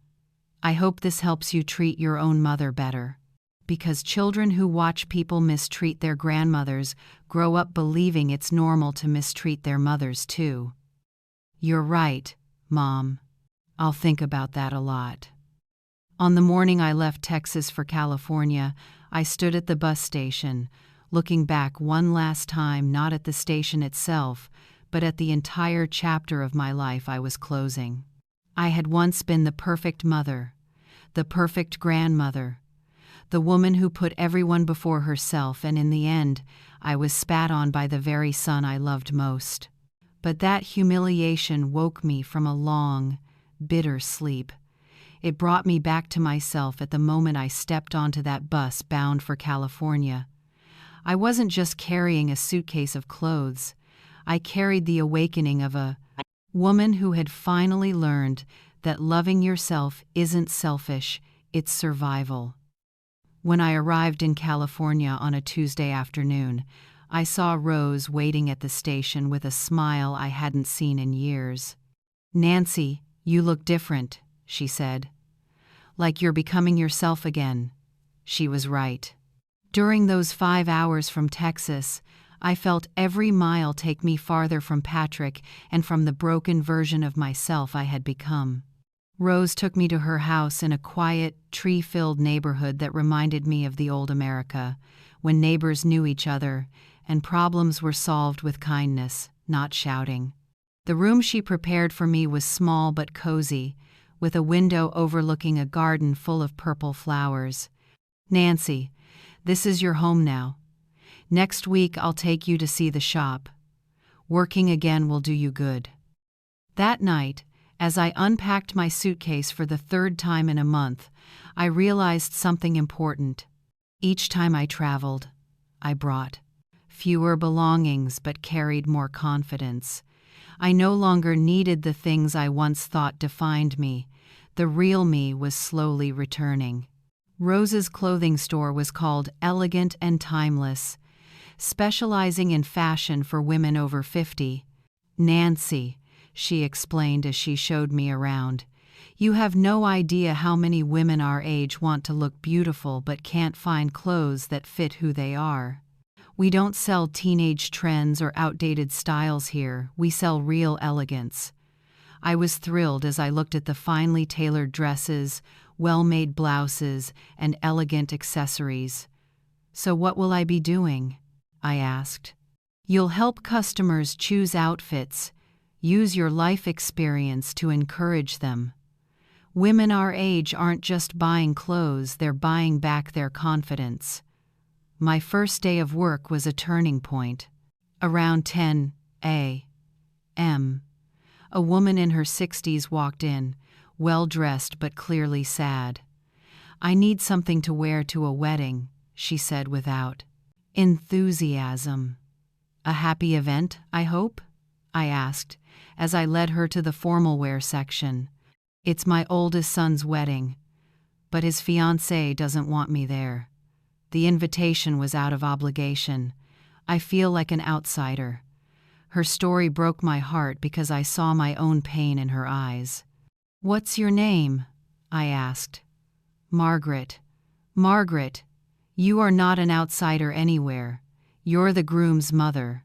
I hope this helps you treat your own mother better. Because children who watch people mistreat their grandmothers grow up believing it's normal to mistreat their mothers too." "You're right, Mom. I'll think about that a lot." On the morning I left Texas for California, I stood at the bus station, looking back one last time, not at the station itself, but at the entire chapter of my life I was closing. I had once been the perfect mother, the perfect grandmother, the woman who put everyone before herself, and in the end, I was spat on by the very son I loved most. But that humiliation woke me from a long, bitter sleep. It brought me back to myself at the moment I stepped onto that bus bound for California. I wasn't just carrying a suitcase of clothes. I carried the awakening of a woman who had finally learned that loving yourself isn't selfish, it's survival. When I arrived in California on a Tuesday afternoon, I saw Rose waiting at the station with a smile I hadn't seen in years. "Nancy, you look different," she said. "Like you're becoming yourself again." She was right. During those 5 hours from Texas, I felt every mile take me farther from Patrick and from the broken version of myself I had become. Rose took me to her house in a quiet, tree-filled neighborhood that reminded me of the old America, when neighbors knew each other and problems were solved with kindness, not shouting. The room she prepared for me was small but cozy, with a window overlooking a garden full of purple flowers. "Nancy, this is your home now. Next week I'll take you to see the shop. Working again will do you good." That night, as I unpacked my suitcase for the third time in a month, I realized something important. Each time I traveled, I brought fewer belongings but carried more confidence. I no longer needed the things I once thought defined me. The real me was slowly returning. Rose's clothing store was called Elegant and Timeless, specializing in fashion for women over 50. "Nancy," she explained as she showed me around, "you have no idea how many women our age want to look beautiful but can't find clothes that fit who they are. We don't sell teenage trends or outdated styles here, we sell real elegance." I was thrilled as I looked at the finely tailored dresses, well-made blouses, and elegant accessories. "So what will I be doing?" I asked. "You'll help customers choose outfits. Use your life experience to encourage them. Women our age aren't just buying clothes, they're buying back their confidence." My first day of work was a turning point. Around 10 a.m., a woman in her 60s walked in, well-dressed but clearly sad. "I need something to wear to a wedding," she said without enthusiasm. "A happy event, I hope?" I asked, as I led her to the formal wear section. "It's my oldest son's wedding, but his fiancée doesn't want me there. The invitation was out of obligation. I feel like an outsider." Her story broke my heart because I saw my own pain in her eyes. "What's your name?" I asked. "Margaret. "Margaret, you are not an outsider anywhere. You're the groom's mother.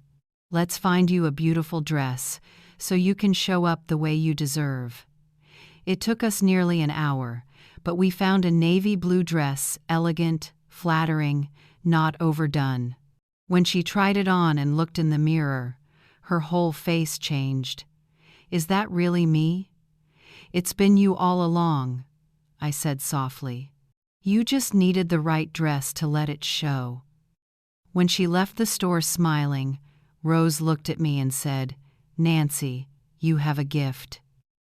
Let's find you a beautiful dress, so you can show up the way you deserve." It took us nearly an hour, but we found a navy blue dress, elegant, flattering, not overdone. When she tried it on and looked in the mirror, her whole face changed. "Is that really me?" "It's been you all along," I said softly. "You just needed the right dress to let it show." When she left the store smiling, Rose looked at me and said, "Nancy, you have a gift.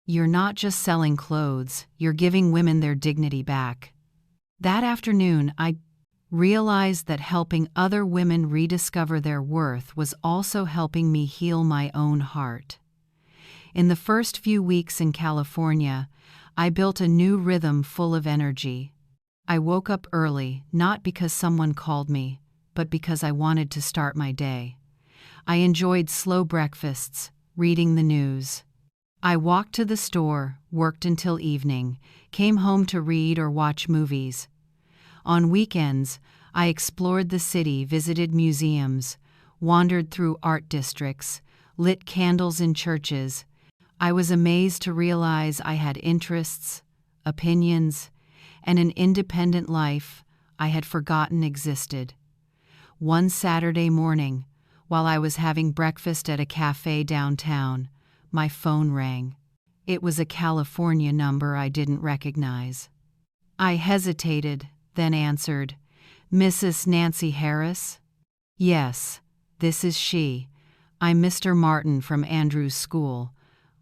You're not just selling clothes, you're giving women their dignity back." That afternoon, I realized that helping other women rediscover their worth was also helping me heal my own heart. In the first few weeks in California, I built a new rhythm full of energy. I woke up early, not because someone called me, but because I wanted to start my day. I enjoyed slow breakfasts, reading the news. I walked to the store, worked until evening, came home to read or watch movies. On weekends, I explored the city, visited museums, wandered through art districts, lit candles in churches. I was amazed to realize I had interests, opinions, and an independent life I had forgotten existed. One Saturday morning, while I was having breakfast at a cafe downtown, my phone rang. It was a California number I didn't recognize. I hesitated, then answered, "Mrs. Nancy Harris?" "Yes, this is she. I'm Mr. Martin from Andrew's school.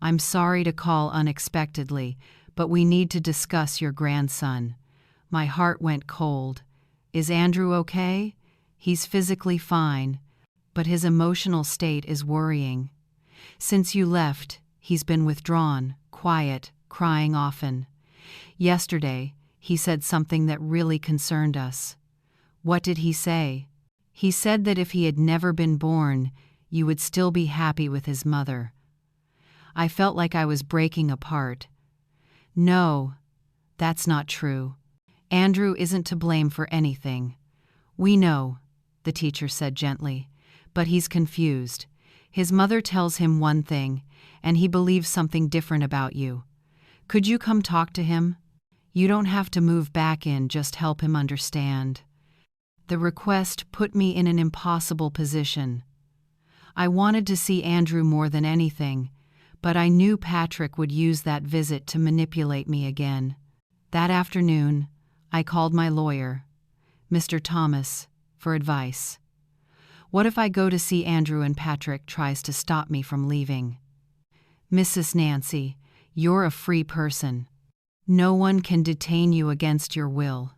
I'm sorry to call unexpectedly, but we need to discuss your grandson." My heart went cold. "Is Andrew okay?" "He's physically fine, but his emotional state is worrying. Since you left, he's been withdrawn, quiet, crying often. Yesterday, he said something that really concerned us." "What did he say?" "He said that if he had never been born, you would still be happy with his mother." I felt like I was breaking apart. "No, that's not true. Andrew isn't to blame for anything." "We know," the teacher said gently, "but he's confused. His mother tells him one thing, and he believes something different about you. Could you come talk to him? You don't have to move back in, just help him understand." The request put me in an impossible position. I wanted to see Andrew more than anything, but I knew Patrick would use that visit to manipulate me again. That afternoon, I called my lawyer, Mr. Thomas, for advice. What if I go to see Andrew and Patrick tries to stop me from leaving? "Mrs. Nancy, you're a free person. No one can detain you against your will.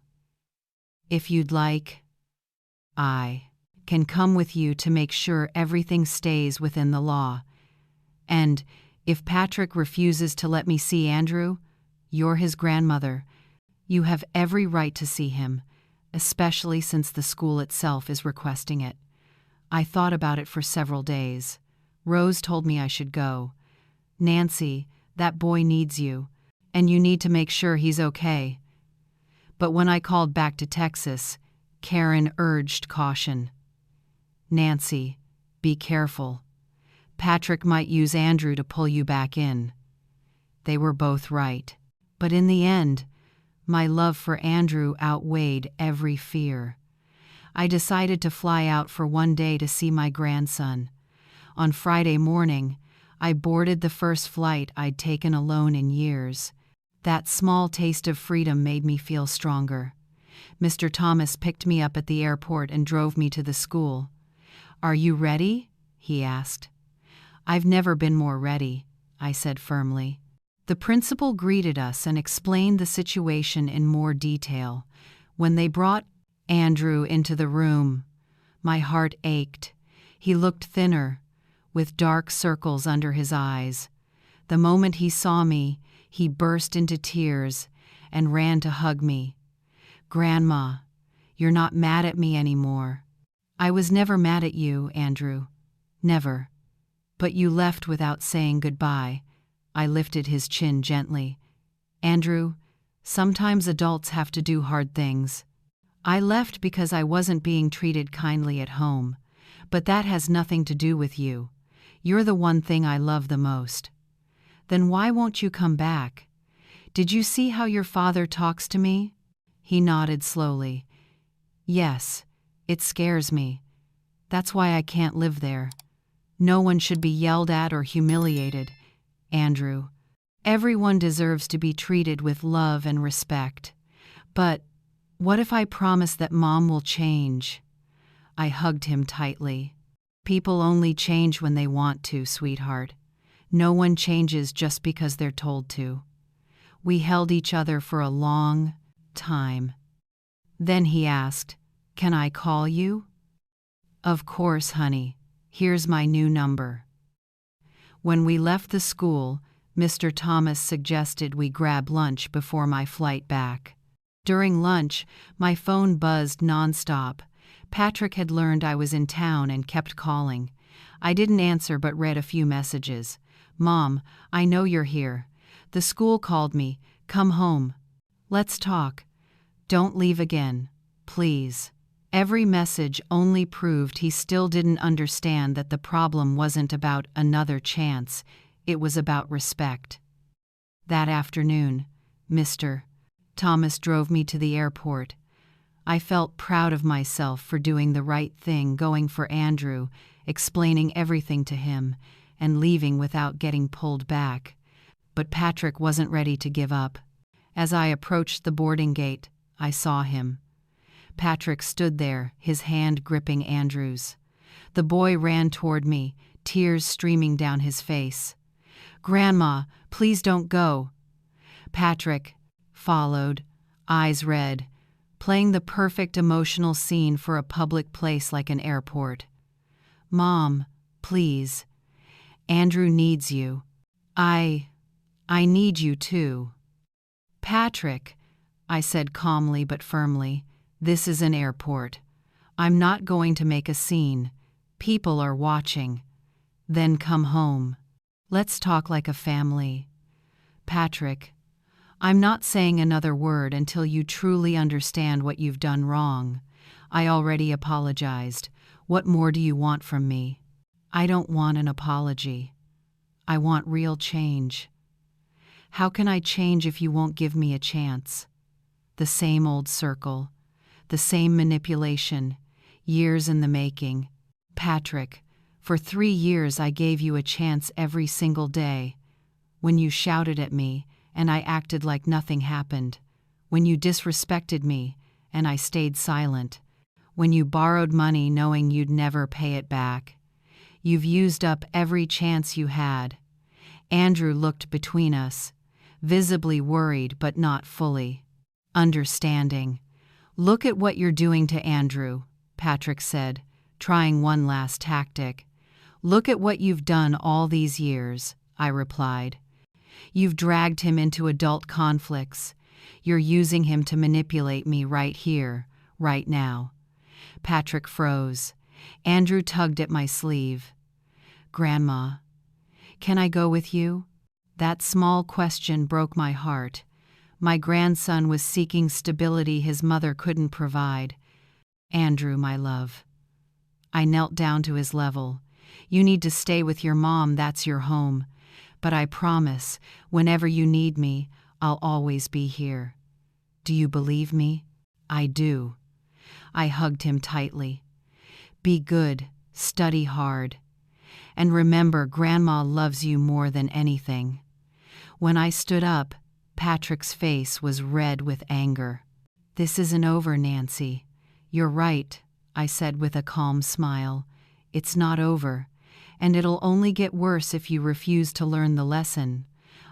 If you'd like, I can come with you to make sure everything stays within the law. And if Patrick refuses to let me see Andrew, you're his grandmother. You have every right to see him, especially since the school itself is requesting it." I thought about it for several days. Rose told me I should go. "Nancy, that boy needs you, and you need to make sure he's okay." But when I called back to Texas, Karen urged caution. "Nancy, be careful. Patrick might use Andrew to pull you back in." They were both right. But in the end, my love for Andrew outweighed every fear. I decided to fly out for one day to see my grandson. On Friday morning, I boarded the first flight I'd taken alone in years. That small taste of freedom made me feel stronger. Mr. Thomas picked me up at the airport and drove me to the school. "Are you ready?" he asked. "I've never been more ready," I said firmly. The principal greeted us and explained the situation in more detail. When they brought Andrew into the room, my heart ached. He looked thinner, with dark circles under his eyes. The moment he saw me, he burst into tears and ran to hug me. "Grandma, you're not mad at me anymore." "I was never mad at you, Andrew. Never. But you left without saying goodbye." I lifted his chin gently. "Andrew, sometimes adults have to do hard things. I left because I wasn't being treated kindly at home. But that has nothing to do with you. You're the one thing I love the most. Then why won't you come back? Did you see how your father talks to me? He nodded slowly. Yes, it scares me. That's why I can't live there. No one should be yelled at or humiliated, Andrew. Everyone deserves to be treated with love and respect. But what if I promise that Mom will change? I hugged him tightly. People only change when they want to, sweetheart. No one changes just because they're told to. We held each other for a long time. Then he asked, "Can I call you?" "Of course, honey. Here's my new number." When we left the school, Mr. Thomas suggested we grab lunch before my flight back. During lunch, my phone buzzed nonstop. Patrick had learned I was in town and kept calling. I didn't answer but read a few messages. "Mom, I know you're here. The school called me. Come home. Let's talk. Don't leave again. Please." Every message only proved he still didn't understand that the problem wasn't about another chance, it was about respect. That afternoon, Mr. Thomas drove me to the airport. I felt proud of myself for doing the right thing, going for Andrew, explaining everything to him, and leaving without getting pulled back. But Patrick wasn't ready to give up. As I approached the boarding gate, I saw him. Patrick stood there, his hand gripping Andrew's. The boy ran toward me, tears streaming down his face. "Grandma, please don't go." Patrick followed, eyes red, playing the perfect emotional scene for a public place like an airport. "Mom, please. Andrew needs you. I need you too." "Patrick," I said calmly but firmly, "this is an airport. I'm not going to make a scene. People are watching. Then come home. Let's talk like a family." "Patrick, I'm not saying another word until you truly understand what you've done wrong. I already apologized. What more do you want from me?" "I don't want an apology. I want real change." "How can I change if you won't give me a chance?" The same old circle. The same manipulation, years in the making. "Patrick, for 3 years I gave you a chance every single day. When you shouted at me, and I acted like nothing happened. When you disrespected me, and I stayed silent. When you borrowed money knowing you'd never pay it back. You've used up every chance you had." Andrew looked between us, visibly worried but not fully understanding. "Look at what you're doing to Andrew," Patrick said, trying one last tactic. "Look at what you've done all these years," I replied. "You've dragged him into adult conflicts. You're using him to manipulate me right here, right now." Patrick froze. Andrew tugged at my sleeve. "Grandma, can I go with you?" That small question broke my heart. My grandson was seeking stability his mother couldn't provide. "Andrew, my love." I knelt down to his level. "You need to stay with your mom, that's your home. But I promise, whenever you need me, I'll always be here. Do you believe me?" "I do." I hugged him tightly. "Be good, study hard. And remember, Grandma loves you more than anything." When I stood up, Patrick's face was red with anger. "This isn't over, Nancy." "You're right," I said with a calm smile. "It's not over, and it'll only get worse if you refuse to learn the lesson."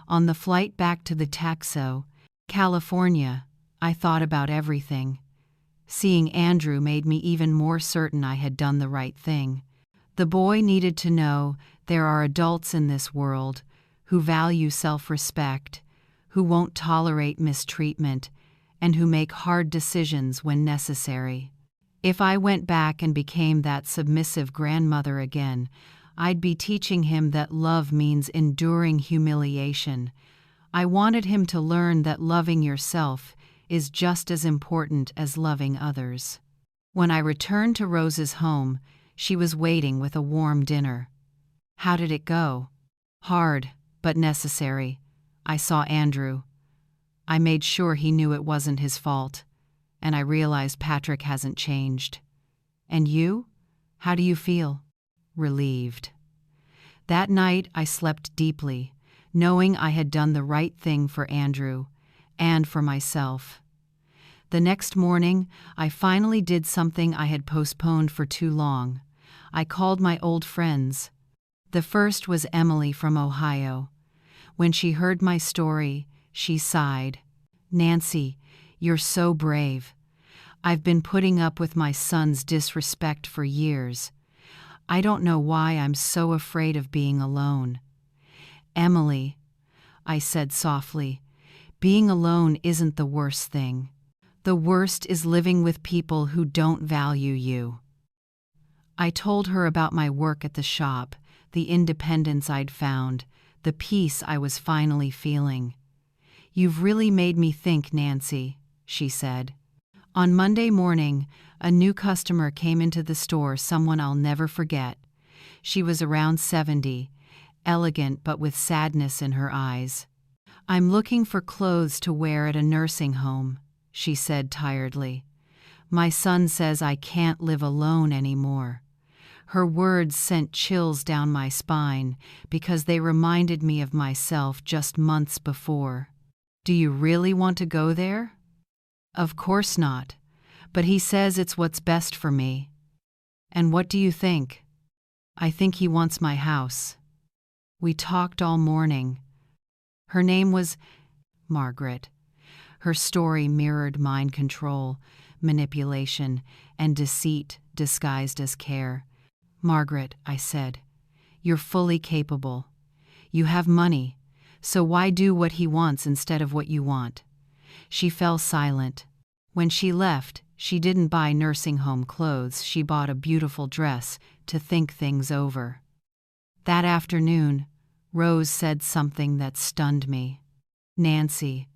On the flight back to the Taxo, California, I thought about everything. Seeing Andrew made me even more certain I had done the right thing. The boy needed to know there are adults in this world who value self-respect, who won't tolerate mistreatment, and who make hard decisions when necessary. If I went back and became that submissive grandmother again, I'd be teaching him that love means enduring humiliation. I wanted him to learn that loving yourself is just as important as loving others. When I returned to Rose's home, she was waiting with a warm dinner. How did it go? Hard, but necessary. I saw Andrew. I made sure he knew it wasn't his fault, and I realized Patrick hasn't changed. And you? How do you feel? Relieved. That night I slept deeply, knowing I had done the right thing for Andrew and for myself. The next morning, I finally did something I had postponed for too long. I called my old friends. The first was Emily from Ohio. When she heard my story, she sighed. "Nancy, you're so brave. I've been putting up with my son's disrespect for years. I don't know why I'm so afraid of being alone." "Emily," I said softly, "being alone isn't the worst thing. The worst is living with people who don't value you." I told her about my work at the shop, the independence I'd found, the peace I was finally feeling. "You've really made me think, Nancy," she said. On Monday morning, a new customer came into the store, someone I'll never forget. She was around 70, elegant but with sadness in her eyes. "I'm looking for clothes to wear at a nursing home," she said tiredly. "My son says I can't live alone anymore." Her words sent chills down my spine because they reminded me of myself just months before. "Do you really want to go there?" "Of course not, but he says it's what's best for me." "And what do you think?" "I think he wants my house." We talked all morning. Her name was Margaret. Her story mirrored mind control, manipulation, and deceit disguised as care. "Margaret," I said, "you're fully capable. You have money, so why do what he wants instead of what you want?" She fell silent. When she left, she didn't buy nursing home clothes, she bought a beautiful dress to think things over. That afternoon, Rose said something that stunned me. "Nancy,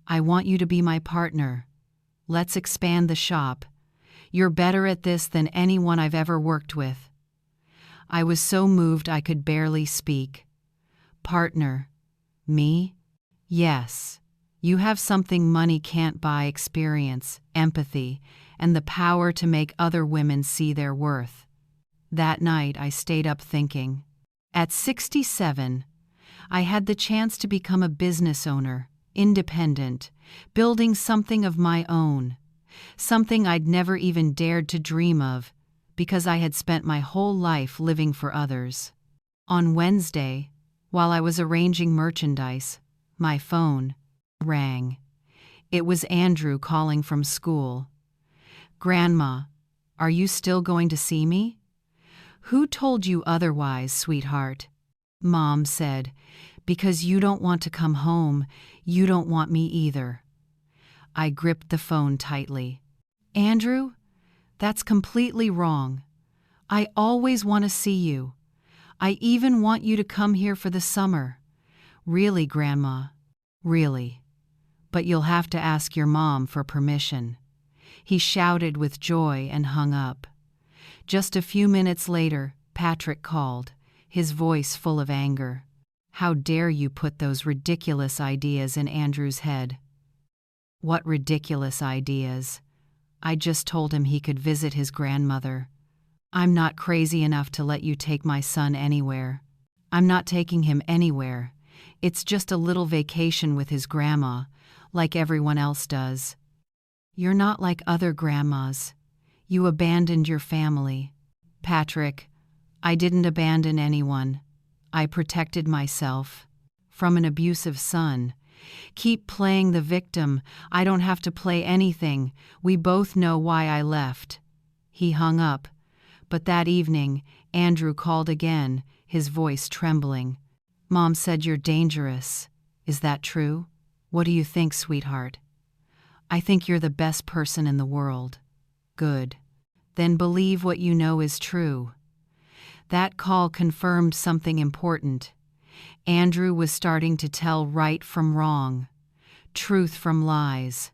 I want you to be my partner. Let's expand the shop. You're better at this than anyone I've ever worked with." I was so moved I could barely speak. "Partner? Me? Yes. You have something money can't buy: experience, empathy, and the power to make other women see their worth." That night I stayed up thinking. At 67, I had the chance to become a business owner, independent, building something of my own, something I'd never even dared to dream of because I had spent my whole life living for others. On Wednesday, while I was arranging merchandise, my phone rang. It was Andrew calling from school. "Grandma, are you still going to see me?" "Who told you otherwise, sweetheart?" Mom said, "Because you don't want to come home, you don't want me either." I gripped the phone tightly. "Andrew, that's completely wrong. I always want to see you. I even want you to come here for the summer." "Really, Grandma, really. But you'll have to ask your mom for permission." He shouted with joy and hung up. Just a few minutes later, Patrick called, his voice full of anger. "How dare you put those ridiculous ideas in Andrew's head?" "What ridiculous ideas?" I just told him he could visit his grandmother. "I'm not crazy enough to let you take my son anywhere." "I'm not taking him anywhere. It's just a little vacation with his grandma, like everyone else does." "You're not like other grandmas. You abandoned your family." "Patrick, I didn't abandon anyone. I protected myself from an abusive son. Keep playing the victim. I don't have to play anything. We both know why I left." He hung up. But that evening, Andrew called again, his voice trembling. "Mom said you're dangerous. Is that true? What do you think, sweetheart?" "I think you're the best person in the world." "Good. Then believe what you know is true." That call confirmed something important. Andrew was starting to tell right from wrong. Truth from lies.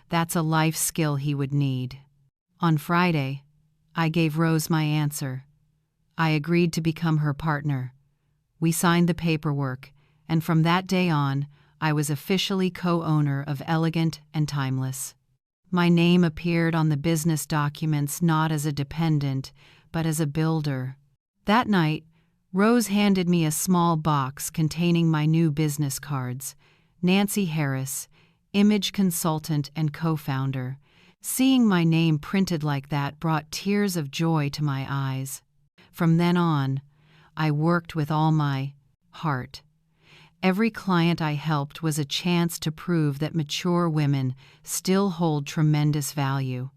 That's a life skill he would need. On Friday, I gave Rose my answer. I agreed to become her partner. We signed the paperwork, and from that day on, I was officially co-owner of Elegant and Timeless. My name appeared on the business documents not as a dependent, but as a builder. That night, Rose handed me a small box containing my new business cards. Nancy Harris, image consultant and co-founder. Seeing my name printed like that brought tears of joy to my eyes. From then on, I worked with all my heart. Every client I helped was a chance to prove that mature women still hold tremendous value.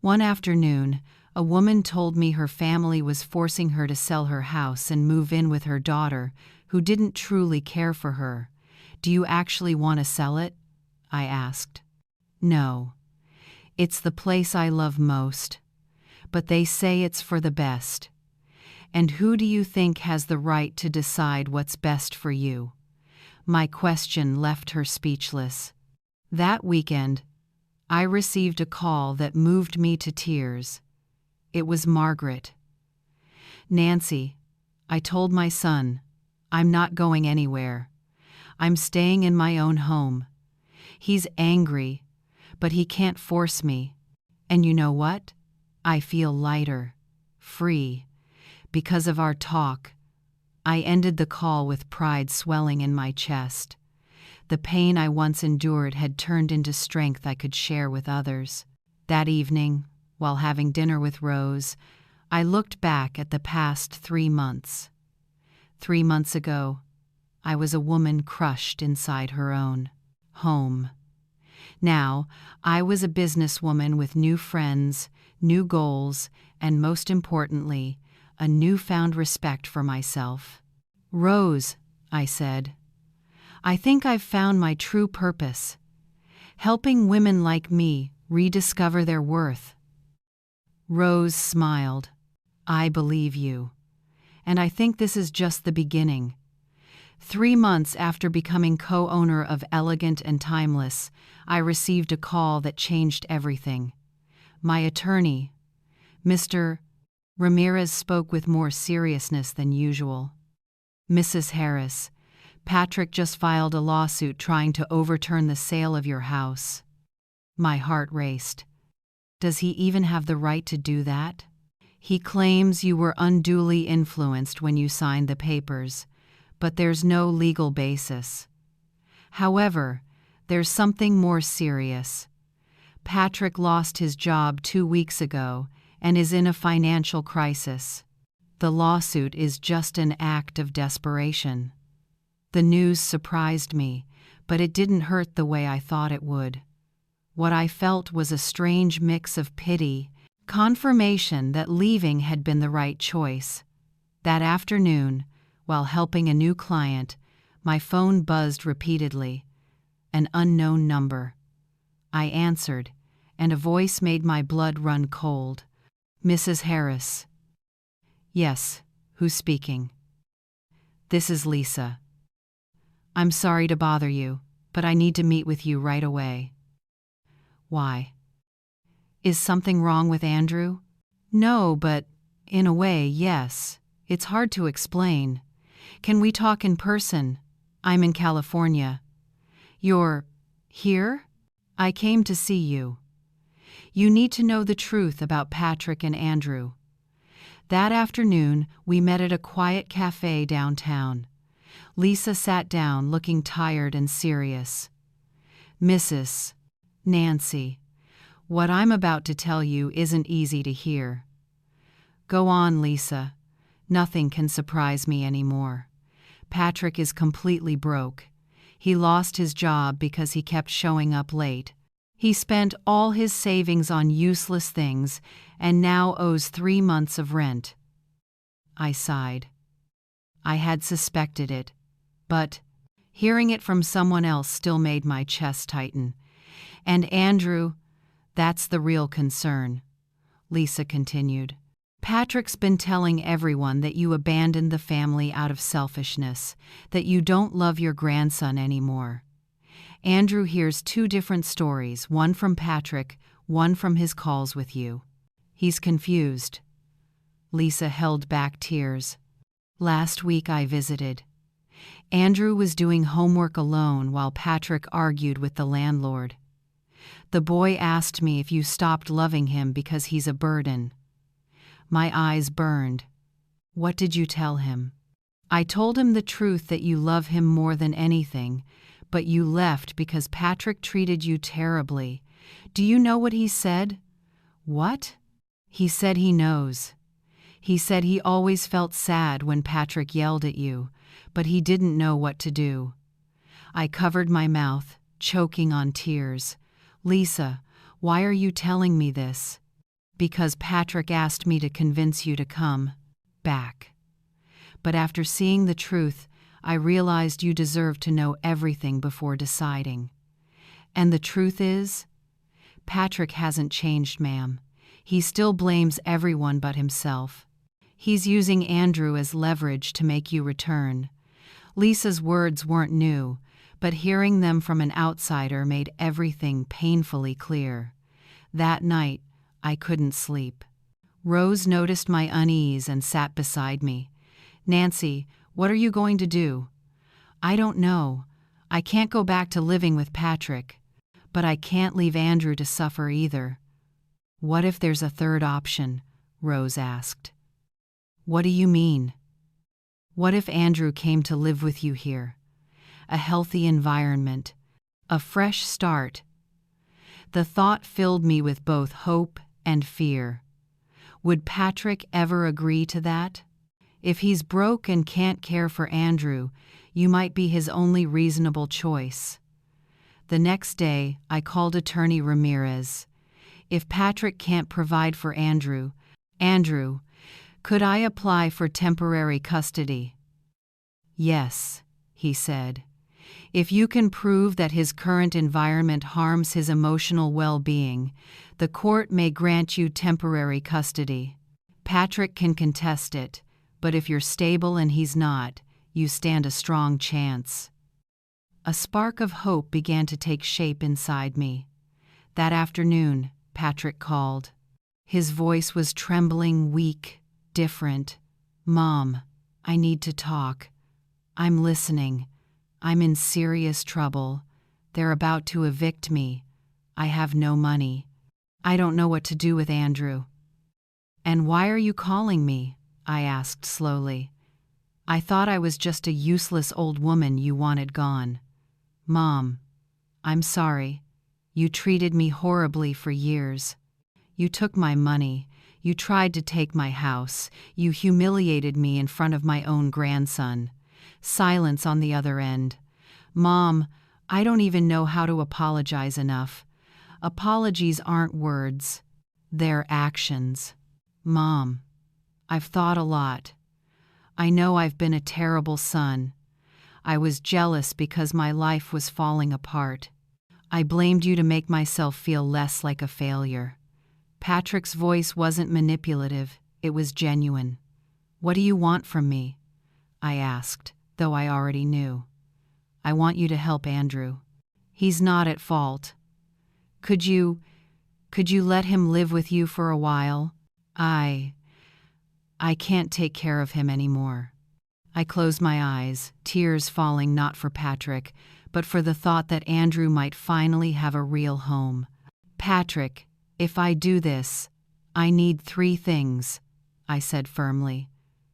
One afternoon, a woman told me her family was forcing her to sell her house and move in with her daughter, who didn't truly care for her. "Do you actually want to sell it?" I asked. "No. It's the place I love most. But they say it's for the best. And who do you think has the right to decide what's best for you?" My question left her speechless. That weekend, I received a call that moved me to tears. It was Margaret. "Nancy," I told my son, "I'm not going anywhere. I'm staying in my own home. He's angry, but he can't force me. And you know what? I feel lighter, free. Because of our talk." I ended the call with pride swelling in my chest. The pain I once endured had turned into strength I could share with others. That evening, while having dinner with Rose, I looked back at the past 3 months. 3 months ago, I was a woman crushed inside her own home. Now, I was a businesswoman with new friends, new goals, and most importantly, a newfound respect for myself. "Rose," I said, "I think I've found my true purpose, helping women like me rediscover their worth." Rose smiled. "I believe you. And I think this is just the beginning." 3 months after becoming co-owner of Elegant and Timeless, I received a call that changed everything. My attorney, Mr. Ramirez, spoke with more seriousness than usual. "Mrs. Harris, Patrick just filed a lawsuit trying to overturn the sale of your house." My heart raced. "Does he even have the right to do that?" "He claims you were unduly influenced when you signed the papers, but there's no legal basis. However, there's something more serious. Patrick lost his job 2 weeks ago and is in a financial crisis. The lawsuit is just an act of desperation." The news surprised me, but it didn't hurt the way I thought it would. What I felt was a strange mix of pity, confirmation that leaving had been the right choice. That afternoon, while helping a new client, my phone buzzed repeatedly. An unknown number. I answered, and a voice made my blood run cold. "Mrs. Harris." "Yes, who's speaking?" "This is Lisa. I'm sorry to bother you, but I need to meet with you right away." "Why? Is something wrong with Andrew?" "No, but in a way, yes. It's hard to explain. Can we talk in person? I'm in California." "You're here?" "I came to see you. You need to know the truth about Patrick and Andrew." That afternoon, we met at a quiet cafe downtown. Lisa sat down, looking tired and serious. "Mrs. Nancy, what I'm about to tell you isn't easy to hear." "Go on, Lisa. Nothing can surprise me anymore. Patrick is completely broke. He lost his job because he kept showing up late. He spent all his savings on useless things and now owes 3 months of rent." I sighed. I had suspected it, but hearing it from someone else still made my chest tighten. "And Andrew, that's the real concern," Lisa continued. "Patrick's been telling everyone that you abandoned the family out of selfishness, that you don't love your grandson anymore. Andrew hears two different stories, one from Patrick, one from his calls with you. He's confused. Lisa held back tears. Last week I visited. Andrew was doing homework alone while Patrick argued with the landlord. The boy asked me if you stopped loving him because he's a burden. My eyes burned. What did you tell him? I told him the truth, that you love him more than anything, but you left because Patrick treated you terribly. Do you know what he said? What? He said he knows. He said he always felt sad when Patrick yelled at you, but he didn't know what to do. I covered my mouth, choking on tears. Lisa, why are you telling me this? Because Patrick asked me to convince you to come back. But after seeing the truth, I realized you deserve to know everything before deciding. And the truth is, Patrick hasn't changed, ma'am. He still blames everyone but himself. He's using Andrew as leverage to make you return. Lisa's words weren't new, but hearing them from an outsider made everything painfully clear. That night, I couldn't sleep. Rose noticed my unease and sat beside me. Nancy, what are you going to do? I don't know. I can't go back to living with Patrick. But I can't leave Andrew to suffer either. What if there's a third option? Rose asked. What do you mean? What if Andrew came to live with you here? A healthy environment. A fresh start. The thought filled me with both hope and fear. Would Patrick ever agree to that? If he's broke and can't care for Andrew, you might be his only reasonable choice. The next day, I called Attorney Ramirez. If Patrick can't provide for Andrew, could I apply for temporary custody? Yes, he said. If you can prove that his current environment harms his emotional well-being, the court may grant you temporary custody. Patrick can contest it, but if you're stable and he's not, you stand a strong chance. A spark of hope began to take shape inside me. That afternoon, Patrick called. His voice was trembling, weak, different. Mom, I need to talk. I'm listening. I'm in serious trouble. They're about to evict me. I have no money. I don't know what to do with Andrew. And why are you calling me? I asked slowly. I thought I was just a useless old woman you wanted gone. Mom, I'm sorry. You treated me horribly for years. You took my money. You tried to take my house. You humiliated me in front of my own grandson. Silence on the other end. Mom, I don't even know how to apologize enough. Apologies aren't words. They're actions. Mom, I've thought a lot. I know I've been a terrible son. I was jealous because my life was falling apart. I blamed you to make myself feel less like a failure. Patrick's voice wasn't manipulative, it was genuine. What do you want from me? I asked, though I already knew. I want you to help Andrew. He's not at fault. Could you let him live with you for a while? I can't take care of him anymore. I closed my eyes, tears falling not for Patrick, but for the thought that Andrew might finally have a real home. Patrick, if I do this, I need 3 things, I said firmly.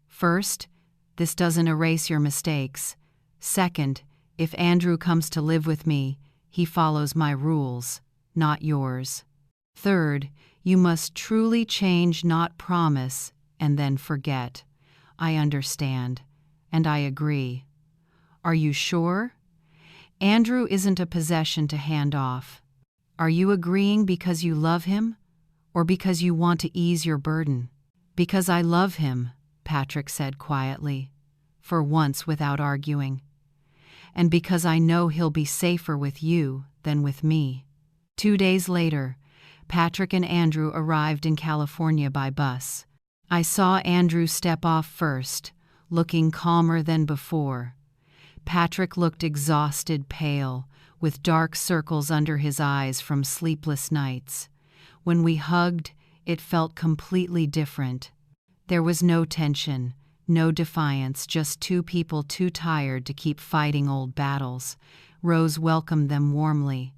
First, this doesn't erase your mistakes. Second, if Andrew comes to live with me, he follows my rules, not yours. Third, you must truly change, not promise, and then forget. I understand, and I agree. Are you sure? Andrew isn't a possession to hand off. Are you agreeing because you love him, or because you want to ease your burden? Because I love him, Patrick said quietly, for once without arguing. And because I know he'll be safer with you than with me. 2 days later, Patrick and Andrew arrived in California by bus. I saw Andrew step off first, looking calmer than before. Patrick looked exhausted, pale, with dark circles under his eyes from sleepless nights. When we hugged, it felt completely different. There was no tension, no defiance, just two people too tired to keep fighting old battles. Rose welcomed them warmly.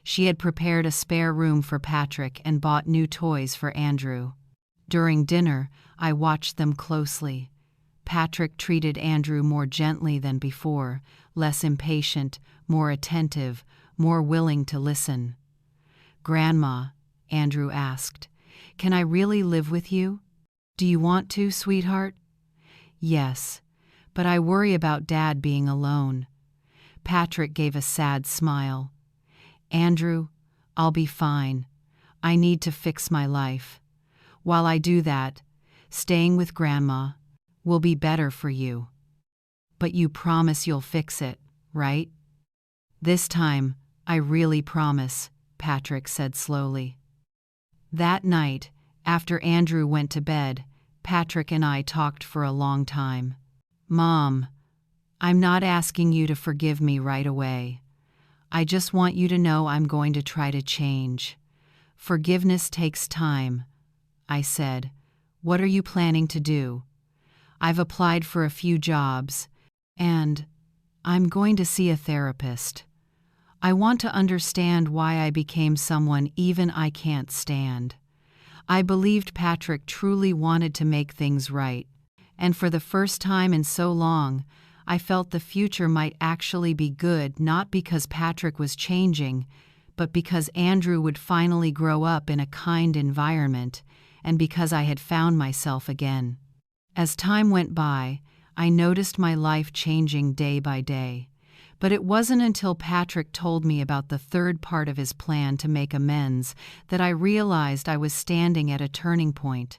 She had prepared a spare room for Patrick and bought new toys for Andrew. During dinner, I watched them closely. Patrick treated Andrew more gently than before, less impatient, more attentive, more willing to listen. "Grandma," Andrew asked, "can I really live with you?" "Do you want to, sweetheart?" "Yes, but I worry about Dad being alone." Patrick gave a sad smile. "Andrew, I'll be fine. I need to fix my life. While I do that, staying with Grandma will be better for you. But you promise you'll fix it, right?" "This time, I really promise," Patrick said slowly. That night, after Andrew went to bed, Patrick and I talked for a long time. "Mom, I'm not asking you to forgive me right away. I just want you to know I'm going to try to change. Forgiveness takes time," I said. "What are you planning to do?" "I've applied for a few jobs, and I'm going to see a therapist. I want to understand why I became someone even I can't stand." I believed Patrick truly wanted to make things right, and for the first time in so long, I felt the future might actually be good, not because Patrick was changing, but because Andrew would finally grow up in a kind environment, and because I had found myself again. As time went by, I noticed my life changing day by day. But it wasn't until Patrick told me about the third part of his plan to make amends that I realized I was standing at a turning point.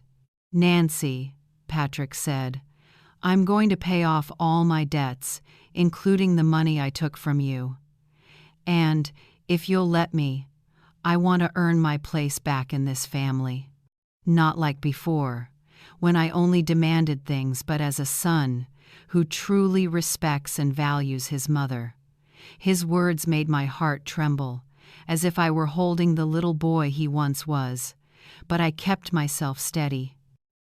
"Nancy," Patrick said, "I'm going to pay off all my debts, including the money I took from you. And, if you'll let me, I want to earn my place back in this family. Not like before, when I only demanded things, but as a son who truly respects and values his mother." His words made my heart tremble, as if I were holding the little boy he once was, but I kept myself steady.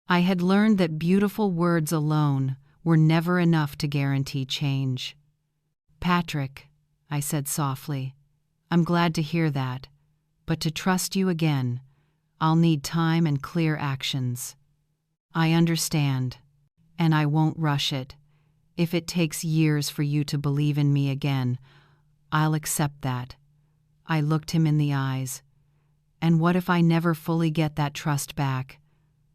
I had learned that beautiful words alone were never enough to guarantee change. "Patrick," I said softly, "I'm glad to hear that, but to trust you again, I'll need time and clear actions." "I understand, and I won't rush it. If it takes years for you to believe in me again, I'll accept that." I looked him in the eyes. "And what if I never fully get that trust back?"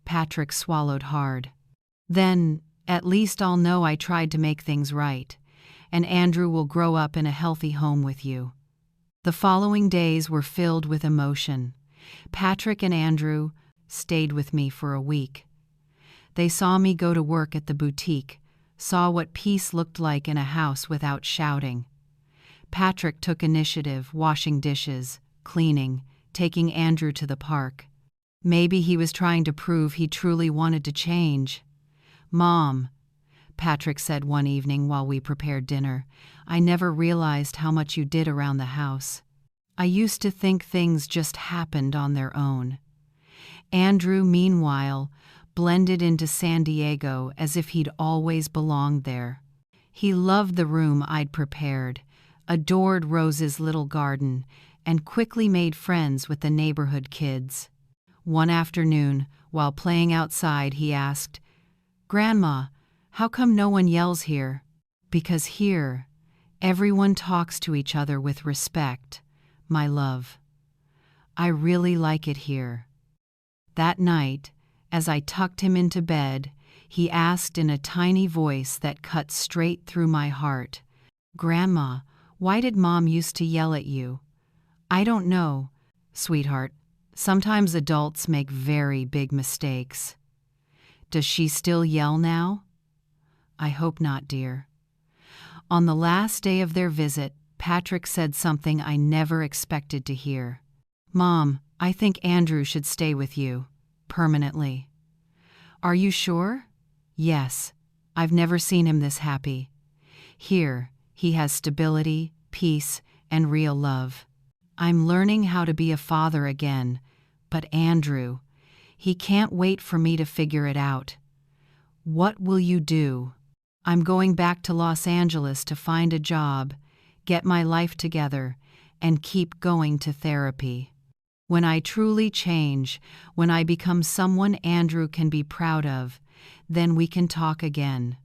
Patrick swallowed hard. "Then, at least I'll know I tried to make things right, and Andrew will grow up in a healthy home with you." The following days were filled with emotion. Patrick and Andrew stayed with me for a week. They saw me go to work at the boutique, saw what peace looked like in a house without shouting. Patrick took initiative, washing dishes, cleaning, taking Andrew to the park. Maybe he was trying to prove he truly wanted to change. "Mom," Patrick said one evening while we prepared dinner, "I never realized how much you did around the house. I used to think things just happened on their own." Andrew, meanwhile, blended into San Diego as if he'd always belonged there. He loved the room I'd prepared, adored Rose's little garden, and quickly made friends with the neighborhood kids. One afternoon, while playing outside, he asked, "Grandma, how come no one yells here?" "Because here, everyone talks to each other with respect, my love. I really like it here." That night, as I tucked him into bed, he asked in a tiny voice that cut straight through my heart, "Grandma, why did Mom used to yell at you?" "I don't know, sweetheart. Sometimes adults make very big mistakes." "Does she still yell now?" "I hope not, dear." On the last day of their visit, Patrick said something I never expected to hear. "Mom, I think Andrew should stay with you, permanently." "Are you sure?" "Yes. I've never seen him this happy. Here, he has stability, peace, and real love. I'm learning how to be a father again, but Andrew, he can't wait for me to figure it out. What will you do? I'm going back to Los Angeles to find a job, get my life together, and keep going to therapy. When I truly change, when I become someone Andrew can be proud of, then we can talk again.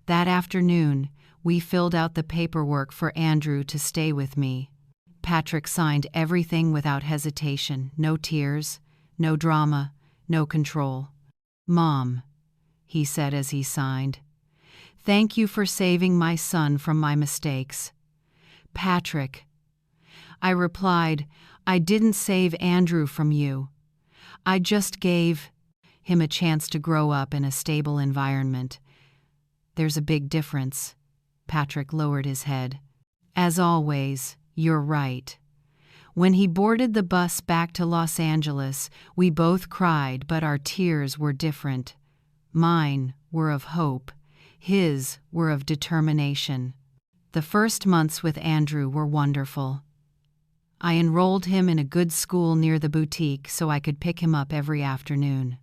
That afternoon, we filled out the paperwork for Andrew to stay with me. Patrick signed everything without hesitation, no tears, no drama, no control. "Mom," he said as he signed, "thank you for saving my son from my mistakes." "Patrick," I replied, "I didn't save Andrew from you. I just gave him a chance to grow up in a stable environment." "There's a big difference." Patrick lowered his head. "As always, you're right." When he boarded the bus back to Los Angeles, we both cried, but our tears were different. Mine were of hope. His were of determination. The first months with Andrew were wonderful. I enrolled him in a good school near the boutique so I could pick him up every afternoon.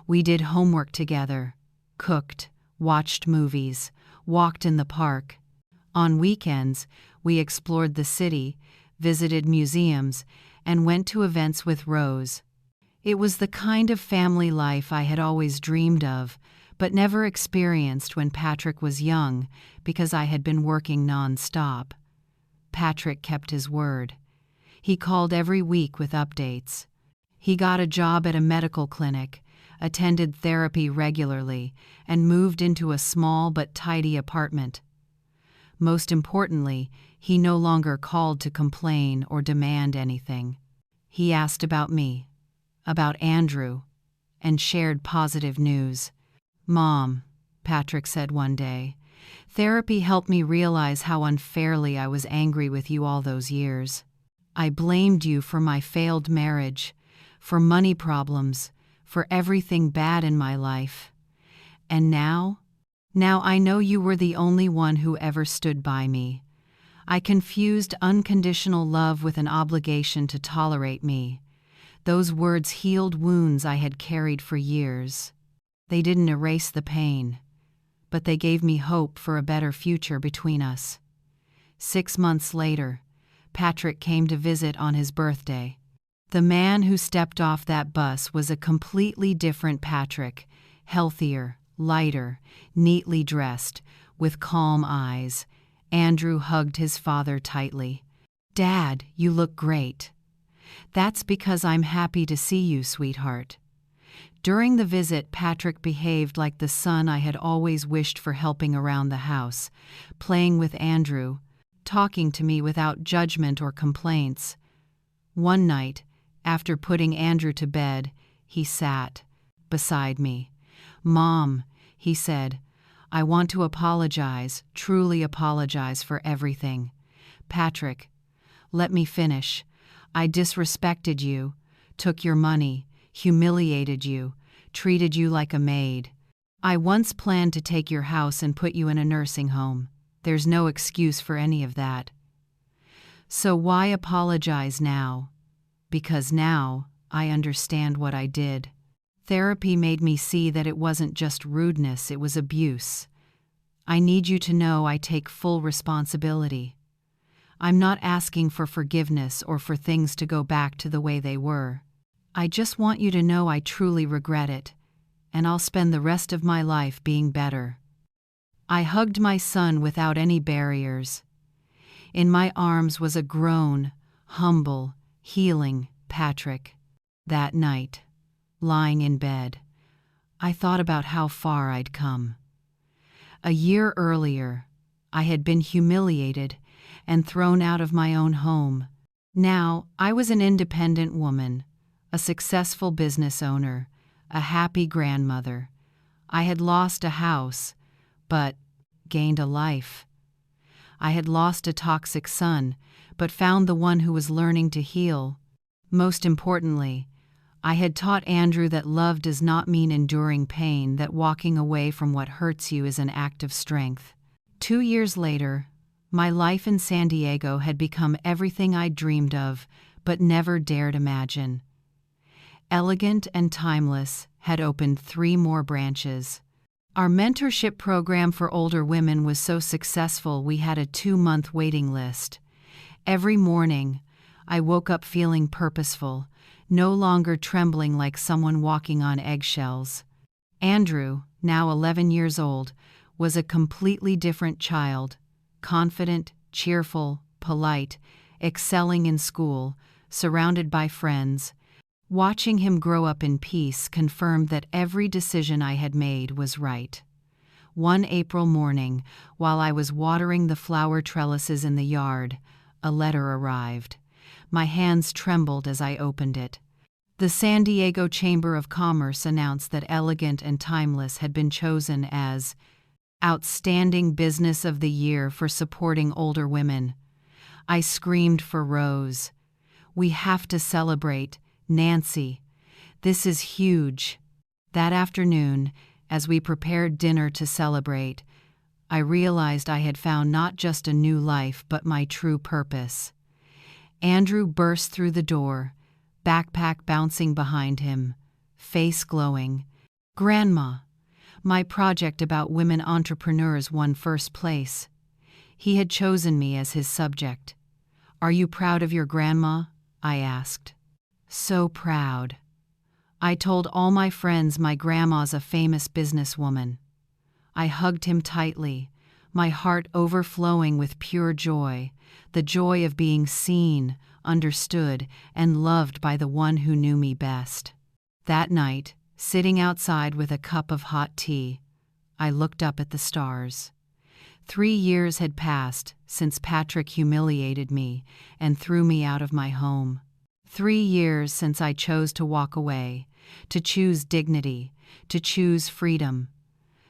We did homework together, cooked, watched movies, walked in the park. On weekends, we explored the city, visited museums, and went to events with Rose. It was the kind of family life I had always dreamed of, but never experienced when Patrick was young because I had been working non-stop. Patrick kept his word. He called every week with updates. He got a job at a medical clinic, attended therapy regularly, and moved into a small but tidy apartment. Most importantly, he no longer called to complain or demand anything. He asked about me, about Andrew, and shared positive news. "Mom," Patrick said one day, "therapy helped me realize how unfairly I was angry with you all those years. I blamed you for my failed marriage, for money problems, for everything bad in my life. And now I know you were the only one who ever stood by me. I confused unconditional love with an obligation to tolerate me. Those words healed wounds I had carried for years. They didn't erase the pain, but they gave me hope for a better future between us." 6 months later, Patrick came to visit on his birthday. The man who stepped off that bus was a completely different Patrick, healthier, lighter, neatly dressed, with calm eyes. Andrew hugged his father tightly. "Dad, you look great." "That's because I'm happy to see you, sweetheart." During the visit, Patrick behaved like the son I had always wished for, helping around the house, playing with Andrew, talking to me without judgment or complaints. One night, after putting Andrew to bed, he sat beside me. "Mom," he said, "I want to apologize, truly apologize for everything." "Patrick, let me finish. I disrespected you, took your money, humiliated you, treated you like a maid. I once planned to take your house and put you in a nursing home. There's no excuse for any of that. So why apologize now? Because now I understand what I did. Therapy made me see that it wasn't just rudeness, it was abuse. I need you to know I take full responsibility. I'm not asking for forgiveness or for things to go back to the way they were. I just want you to know I truly regret it, and I'll spend the rest of my life being better." I hugged my son without any barriers. In my arms was a grown, humble, healing Patrick. That night, lying in bed, I thought about how far I'd come. A year earlier, I had been humiliated and thrown out of my own home. Now, I was an independent woman, a successful business owner, a happy grandmother. I had lost a house, but gained a life. I had lost a toxic son, but found the one who was learning to heal. Most importantly, I had taught Andrew that love does not mean enduring pain, that walking away from what hurts you is an act of strength. 2 years later, My life in San Diego had become everything I'd dreamed of, but never dared imagine. Elegant and Timeless had opened 3 more branches. Our mentorship program for older women was so successful we had a 2-month waiting list. Every morning, I woke up feeling purposeful, no longer trembling like someone walking on eggshells. Andrew, now 11 years old, was a completely different child, confident, cheerful, polite, excelling in school, surrounded by friends. Watching him grow up in peace confirmed that every decision I had made was right. One April morning, while I was watering the flower trellises in the yard, a letter arrived. My hands trembled as I opened it. The San Diego Chamber of Commerce announced that Elegant and Timeless had been chosen as Outstanding Business of the Year for supporting older women. I screamed for Rose. "We have to celebrate, Nancy. This is huge." That afternoon, as we prepared dinner to celebrate, I realized I had found not just a new life but my true purpose. Andrew burst through the door, backpack bouncing behind him, face glowing. "Grandma, my project about women entrepreneurs won first place." He had chosen me as his subject. "Are you proud of your grandma?" I asked. "So proud." I told all my friends my grandma's a famous businesswoman. I hugged him tightly, my heart overflowing with pure joy, the joy of being seen, understood, and loved by the one who knew me best. That night, sitting outside with a cup of hot tea, I looked up at the stars. 3 years had passed since Patrick humiliated me and threw me out of my home. 3 years since I chose to walk away, to choose dignity, to choose freedom.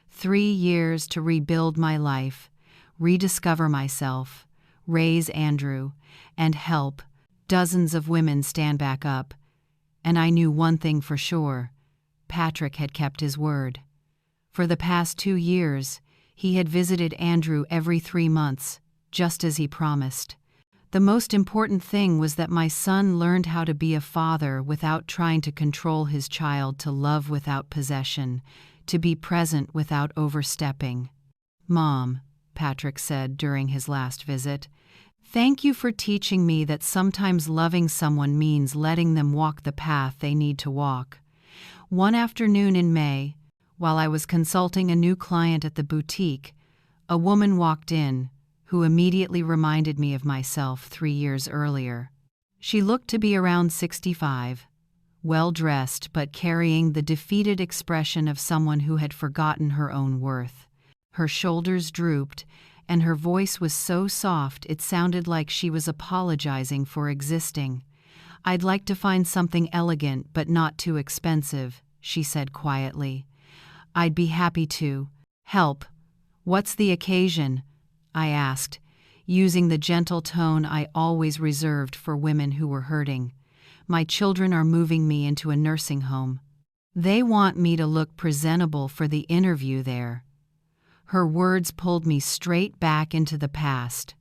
3 years to rebuild my life, rediscover myself, raise Andrew, and help dozens of women stand back up. And I knew one thing for sure: Patrick had kept his word. For the past 2 years, he had visited Andrew every 3 months, just as he promised. The most important thing was that my son learned how to be a father without trying to control his child, to love without possession, to be present without overstepping. "Mom," Patrick said during his last visit, "thank you for teaching me that sometimes loving someone means letting them walk the path they need to walk." One afternoon in May, while I was consulting a new client at the boutique, a woman walked in who immediately reminded me of myself 3 years earlier. She looked to be around 65, well-dressed but carrying the defeated expression of someone who had forgotten her own worth. Her shoulders drooped, and her voice was so soft it sounded like she was apologizing for existing. "I'd like to find something elegant but not too expensive," she said quietly. "I'd be happy to help." "What's the occasion?" I asked, using the gentle tone I always reserved for women who were hurting. "My children are moving me into a nursing home. They want me to look presentable for the interview there." Her words pulled me straight back into the past.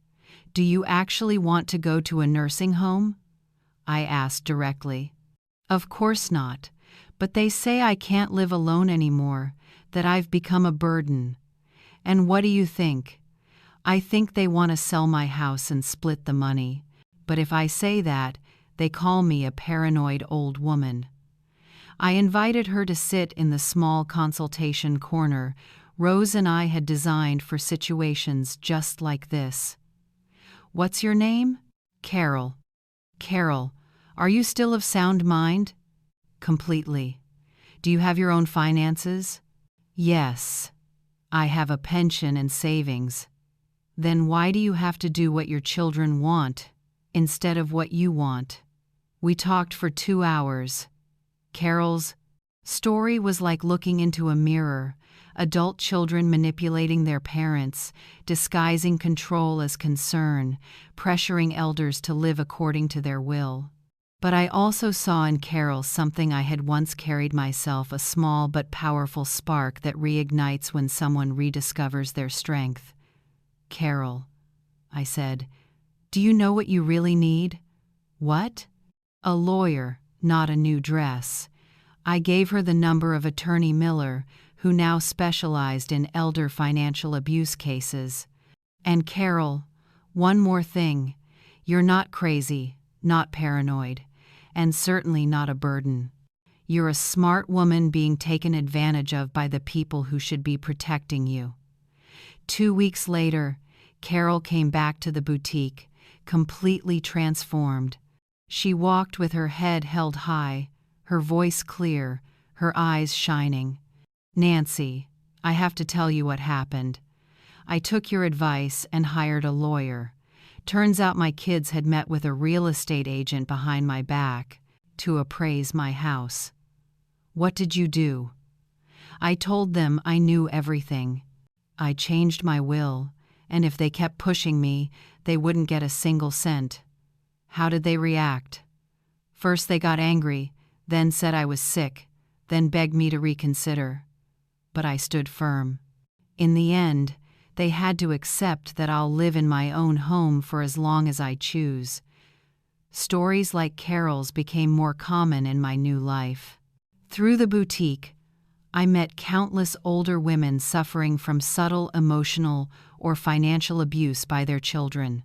"Do you actually want to go to a nursing home?" I asked directly. "Of course not, but they say I can't live alone anymore, that I've become a burden." "And what do you think?" "I think they want to sell my house and split the money, but if I say that, they call me a paranoid old woman." I invited her to sit in the small consultation corner Rose and I had designed for situations just like this. "What's your name?" "Carol." "Carol, are you still of sound mind?" "Completely." "Do you have your own finances?" "Yes. I have a pension and savings." "Then why do you have to do what your children want instead of what you want?" We talked for 2 hours. Carol's story was like looking into a mirror, adult children manipulating their parents, disguising control as concern, pressuring elders to live according to their will. But I also saw in Carol something I had once carried myself, a small but powerful spark that reignites when someone rediscovers their strength. "Carol," I said. "Do you know what you really need?" "What?" "A lawyer, not a new dress." I gave her the number of Attorney Miller, who now specialized in elder financial abuse cases. "And Carol, one more thing. You're not crazy, not paranoid, and certainly not a burden. You're a smart woman being taken advantage of by the people who should be protecting you." 2 weeks later, Carol came back to the boutique, completely transformed. She walked with her head held high, her voice clear, her eyes shining. "Nancy, I have to tell you what happened. I took your advice and hired a lawyer. Turns out my kids had met with a real estate agent behind my back to appraise my house." "What did you do?" "I told them I knew everything. I changed my will, and if they kept pushing me, they wouldn't get a single cent." "How did they react?" "First they got angry, then said I was sick, then begged me to reconsider. But I stood firm. In the end, they had to accept that I'll live in my own home for as long as I choose." Stories like Carol's became more common in my new life. Through the boutique, I met countless older women suffering from subtle emotional or financial abuse by their children.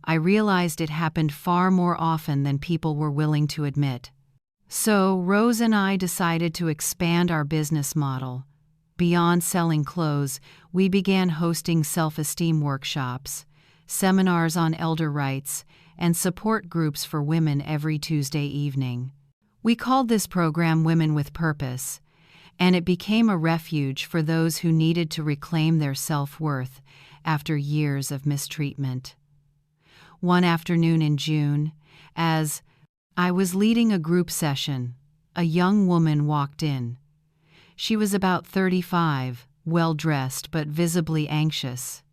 I realized it happened far more often than people were willing to admit. So Rose and I decided to expand our business model. Beyond selling clothes, we began hosting self-esteem workshops, seminars on elder rights, and support groups for women every Tuesday evening. We called this program Women with Purpose, and it became a refuge for those who needed to reclaim their self-worth after years of mistreatment. One afternoon in June, as I was leading a group session, a young woman walked in. She was about 35, well-dressed but visibly anxious.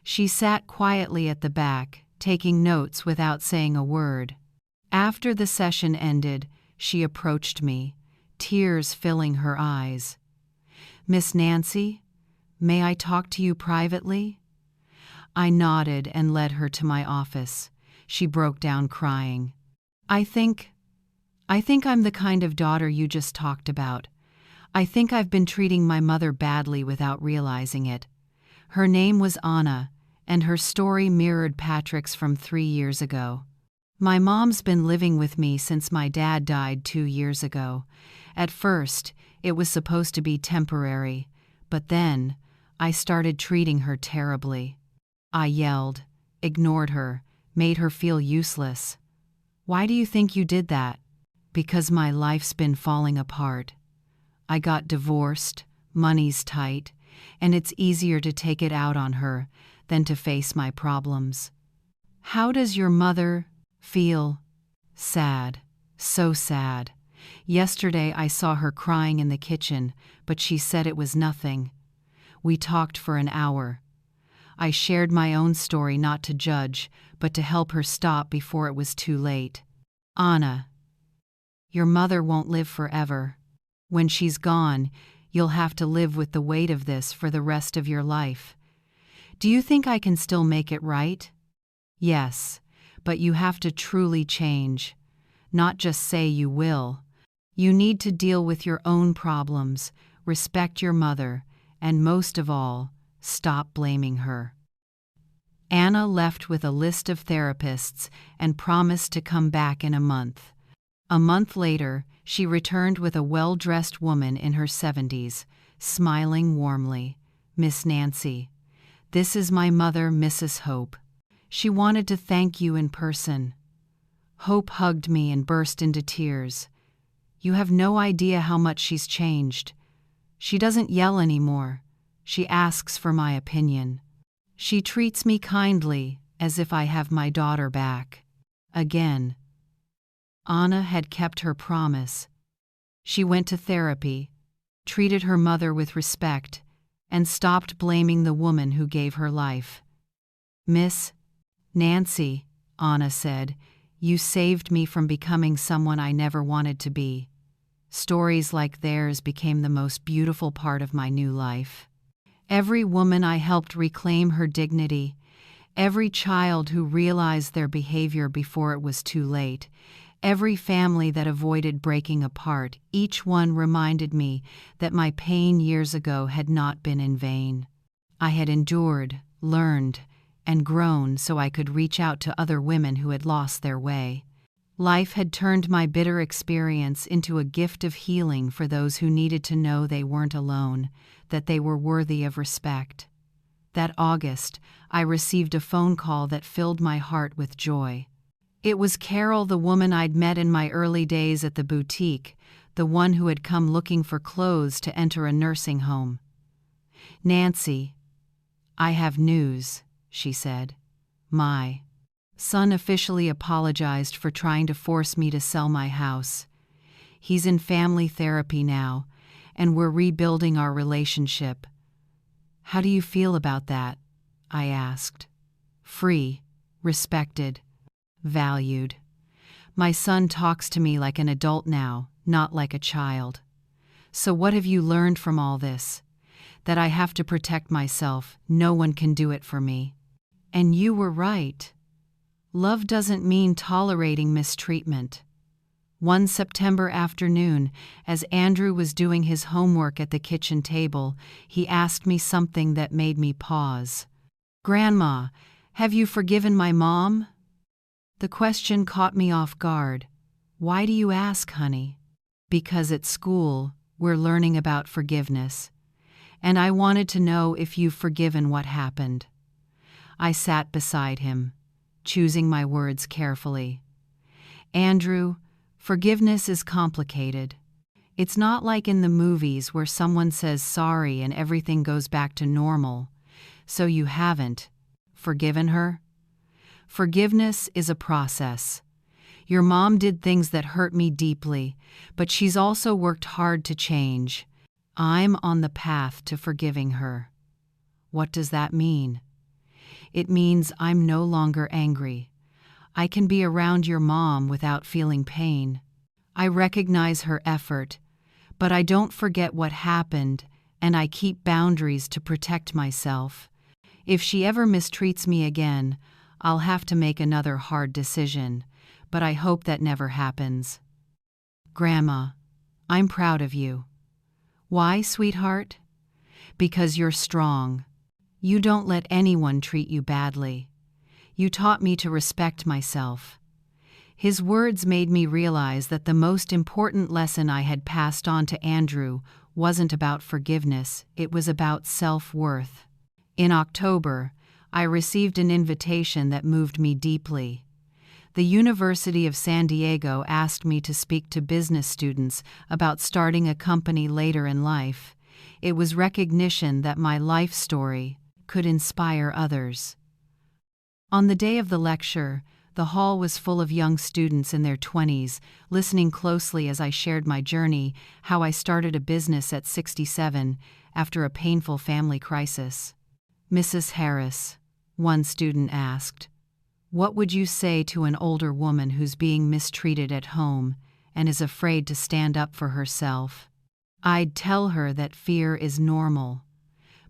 She sat quietly at the back, taking notes without saying a word. After the session ended, she approached me, tears filling her eyes. "Miss Nancy, may I talk to you privately?" I nodded and led her to my office. She broke down crying. I think I'm the kind of daughter you just talked about. I think I've been treating my mother badly without realizing it." Her name was Anna, and her story mirrored Patrick's from 3 years ago. "My mom's been living with me since my dad died 2 years ago. At first, it was supposed to be temporary, but then I started treating her terribly. I yelled, ignored her, made her feel useless." "Why do you think you did that?" "Because my life's been falling apart. I got divorced, money's tight, and it's easier to take it out on her than to face my problems." "How does your mother feel?" "Sad, so sad. Yesterday I saw her crying in the kitchen, but she said it was nothing. We talked for an hour. I shared my own story not to judge, but to help her stop before it was too late." "Anna, your mother won't live forever. When she's gone, you'll have to live with the weight of this for the rest of your life. Do you think I can still make it right?" "Yes, but you have to truly change. Not just say you will. You need to deal with your own problems, respect your mother, and most of all, stop blaming her." Anna left with a list of therapists and promised to come back in a month. A month later, she returned with a well-dressed woman in her 70s, smiling warmly. "Miss Nancy, this is my mother, Mrs. Hope. She wanted to thank you in person." Hope hugged me and burst into tears. "You have no idea how much she's changed. She doesn't yell anymore. She asks for my opinion. She treats me kindly, as if I have my daughter back." Again, Anna had kept her promise. She went to therapy, treated her mother with respect, and stopped blaming the woman who gave her life. "Miss Nancy," Anna said, "you saved me from becoming someone I never wanted to be." Stories like theirs became the most beautiful part of my new life. Every woman I helped reclaim her dignity, Every child who realized their behavior before it was too late, every family that avoided breaking apart, each one reminded me that my pain years ago had not been in vain. I had endured, learned, and grown so I could reach out to other women who had lost their way. Life had turned my bitter experience into a gift of healing for those who needed to know they weren't alone, that they were worthy of respect. That August, I received a phone call that filled my heart with joy. It was Carol, the woman I'd met in my early days at the boutique, the one who had come looking for clothes to enter a nursing home. "Nancy, I have news," she said. "My son officially apologized for trying to force me to sell my house. He's in family therapy now, and we're rebuilding our relationship." "How do you feel about that?" I asked. "Free, respected, valued. My son talks to me like an adult now, not like a child. So what have you learned from all this? That I have to protect myself, no one can do it for me. And you were right. Love doesn't mean tolerating mistreatment." One September afternoon, as Andrew was doing his homework at the kitchen table, he asked me something that made me pause. "Grandma, have you forgiven my mom?" The question caught me off guard. "Why do you ask, honey?" "Because at school, we're learning about forgiveness. And I wanted to know if you've forgiven what happened." I sat beside him, choosing my words carefully. "Andrew, forgiveness is complicated. It's not like in the movies where someone says sorry and everything goes back to normal. So you haven't forgiven her? Forgiveness is a process. Your mom did things that hurt me deeply, but she's also worked hard to change. I'm on the path to forgiving her." "What does that mean?" "It means I'm no longer angry. I can be around your mom without feeling pain. I recognize her effort, but I don't forget what happened, and I keep boundaries to protect myself. If she ever mistreats me again, I'll have to make another hard decision, but I hope that never happens." "Grandma, I'm proud of you." "Why, sweetheart?" "Because you're strong. You don't let anyone treat you badly. You taught me to respect myself." His words made me realize that the most important lesson I had passed on to Andrew wasn't about forgiveness, it was about self-worth. In October, I received an invitation that moved me deeply. The University of San Diego asked me to speak to business students about starting a company later in life. It was recognition that my life story could inspire others. On the day of the lecture, the hall was full of young students in their 20s, listening closely as I shared my journey, how I started a business at 67 after a painful family crisis. "Mrs. Harris," one student asked, "what would you say to an older woman who's being mistreated at home and is afraid to stand up for herself?" "I'd tell her that fear is normal,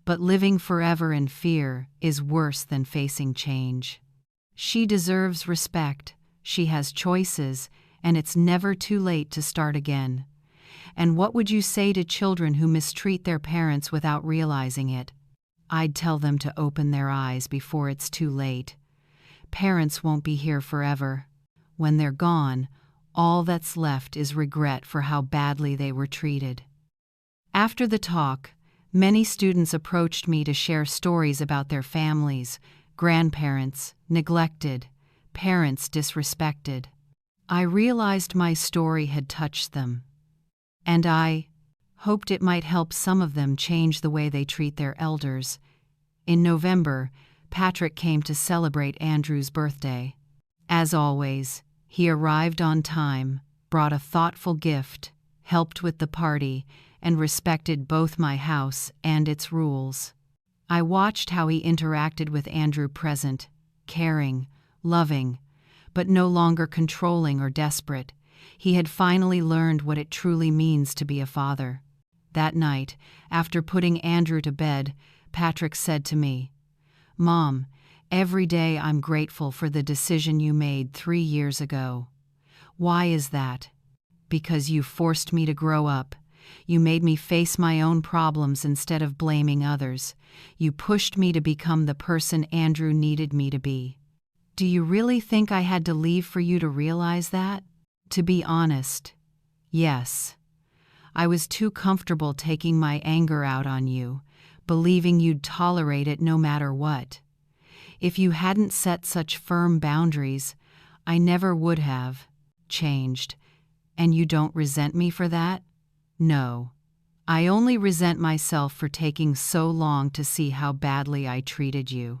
but living forever in fear is worse than facing change. She deserves respect, she has choices, and it's never too late to start again." "And what would you say to children who mistreat their parents without realizing it?" "I'd tell them to open their eyes before it's too late. Parents won't be here forever. When they're gone, all that's left is regret for how badly they were treated." After the talk, many students approached me to share stories about their families, grandparents neglected, parents disrespected. I realized my story had touched them, and I hoped it might help some of them change the way they treat their elders. In November, Patrick came to celebrate Andrew's birthday. As always, he arrived on time, brought a thoughtful gift, helped with the party, and respected both my house and its rules. I watched how he interacted with Andrew present, caring, loving, but no longer controlling or desperate. He had finally learned what it truly means to be a father. That night, after putting Andrew to bed, Patrick said to me, "Mom, Every day I'm grateful for the decision you made 3 years ago. Why is that? Because you forced me to grow up. You made me face my own problems instead of blaming others. You pushed me to become the person Andrew needed me to be. Do you really think I had to leave for you to realize that? To be honest, yes. I was too comfortable taking my anger out on you, believing you'd tolerate it no matter what. If you hadn't set such firm boundaries, I never would have changed. And you don't resent me for that? No. I only resent myself for taking so long to see how badly I treated you.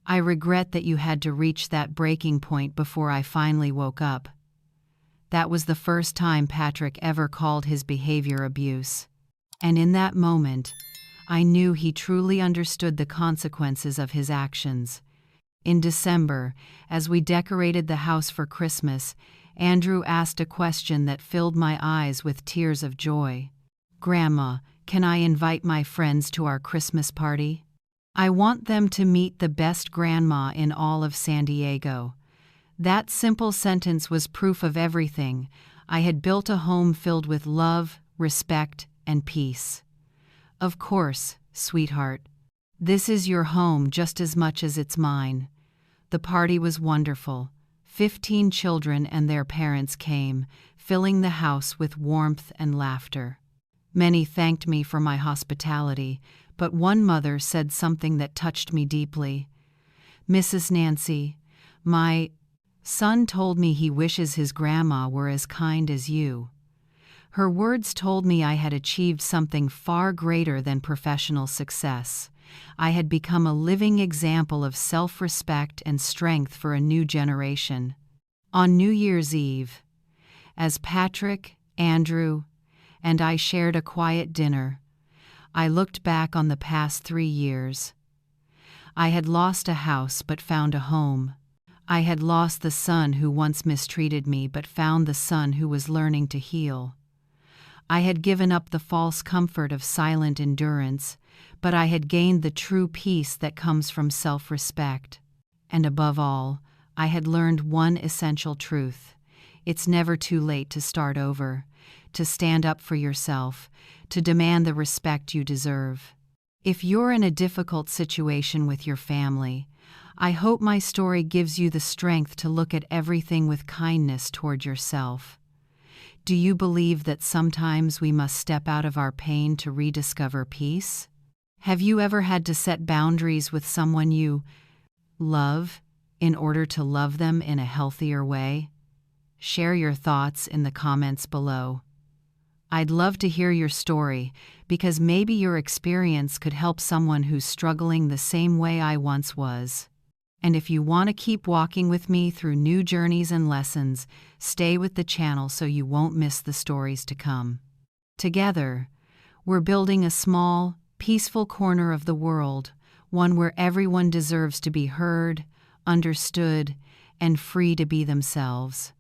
I regret that you had to reach that breaking point before I finally woke up. That was the first time Patrick ever called his behavior abuse. And in that moment, I knew he truly understood the consequences of his actions. In December, as we decorated the house for Christmas, Andrew asked a question that filled my eyes with tears of joy. "Grandma, can I invite my friends to our Christmas party? I want them to meet the best grandma in all of San Diego." That simple sentence was proof of everything. I had built a home filled with love, respect, and peace. "Of course, sweetheart. This is your home just as much as it's mine." The party was wonderful. 15 children and their parents came, filling the house with warmth and laughter. Many thanked me for my hospitality, but one mother said something that touched me deeply. "Mrs. Nancy, my son told me he wishes his grandma were as kind as you." Her words told me I had achieved something far greater than professional success. I had become a living example of self-respect and strength for a new generation. On New Year's Eve, as Patrick, Andrew, and I shared a quiet dinner, I looked back on the past 3 years. I had lost a house but found a home. I had lost the son who once mistreated me but found the son who was learning to heal. I had given up the false comfort of silent endurance, but I had gained the true peace that comes from self-respect. And above all, I had learned one essential truth. It's never too late to start over, to stand up for yourself, to demand the respect you deserve. If you're in a difficult situation with your family, I hope my story gives you the strength to look at everything with kindness toward yourself. Do you believe that sometimes we must step out of our pain to rediscover peace? Have you ever had to set boundaries with someone you love in order to love them in a healthier way? Share your thoughts in the comments below. I'd love to hear your story, because maybe your experience could help someone who's struggling the same way I once was. And if you want to keep walking with me through new journeys and lessons, stay with the channel so you won't miss the stories to come. Together, we're building a small, peaceful corner of the world, one where everyone deserves to be heard, understood, and free to be themselves.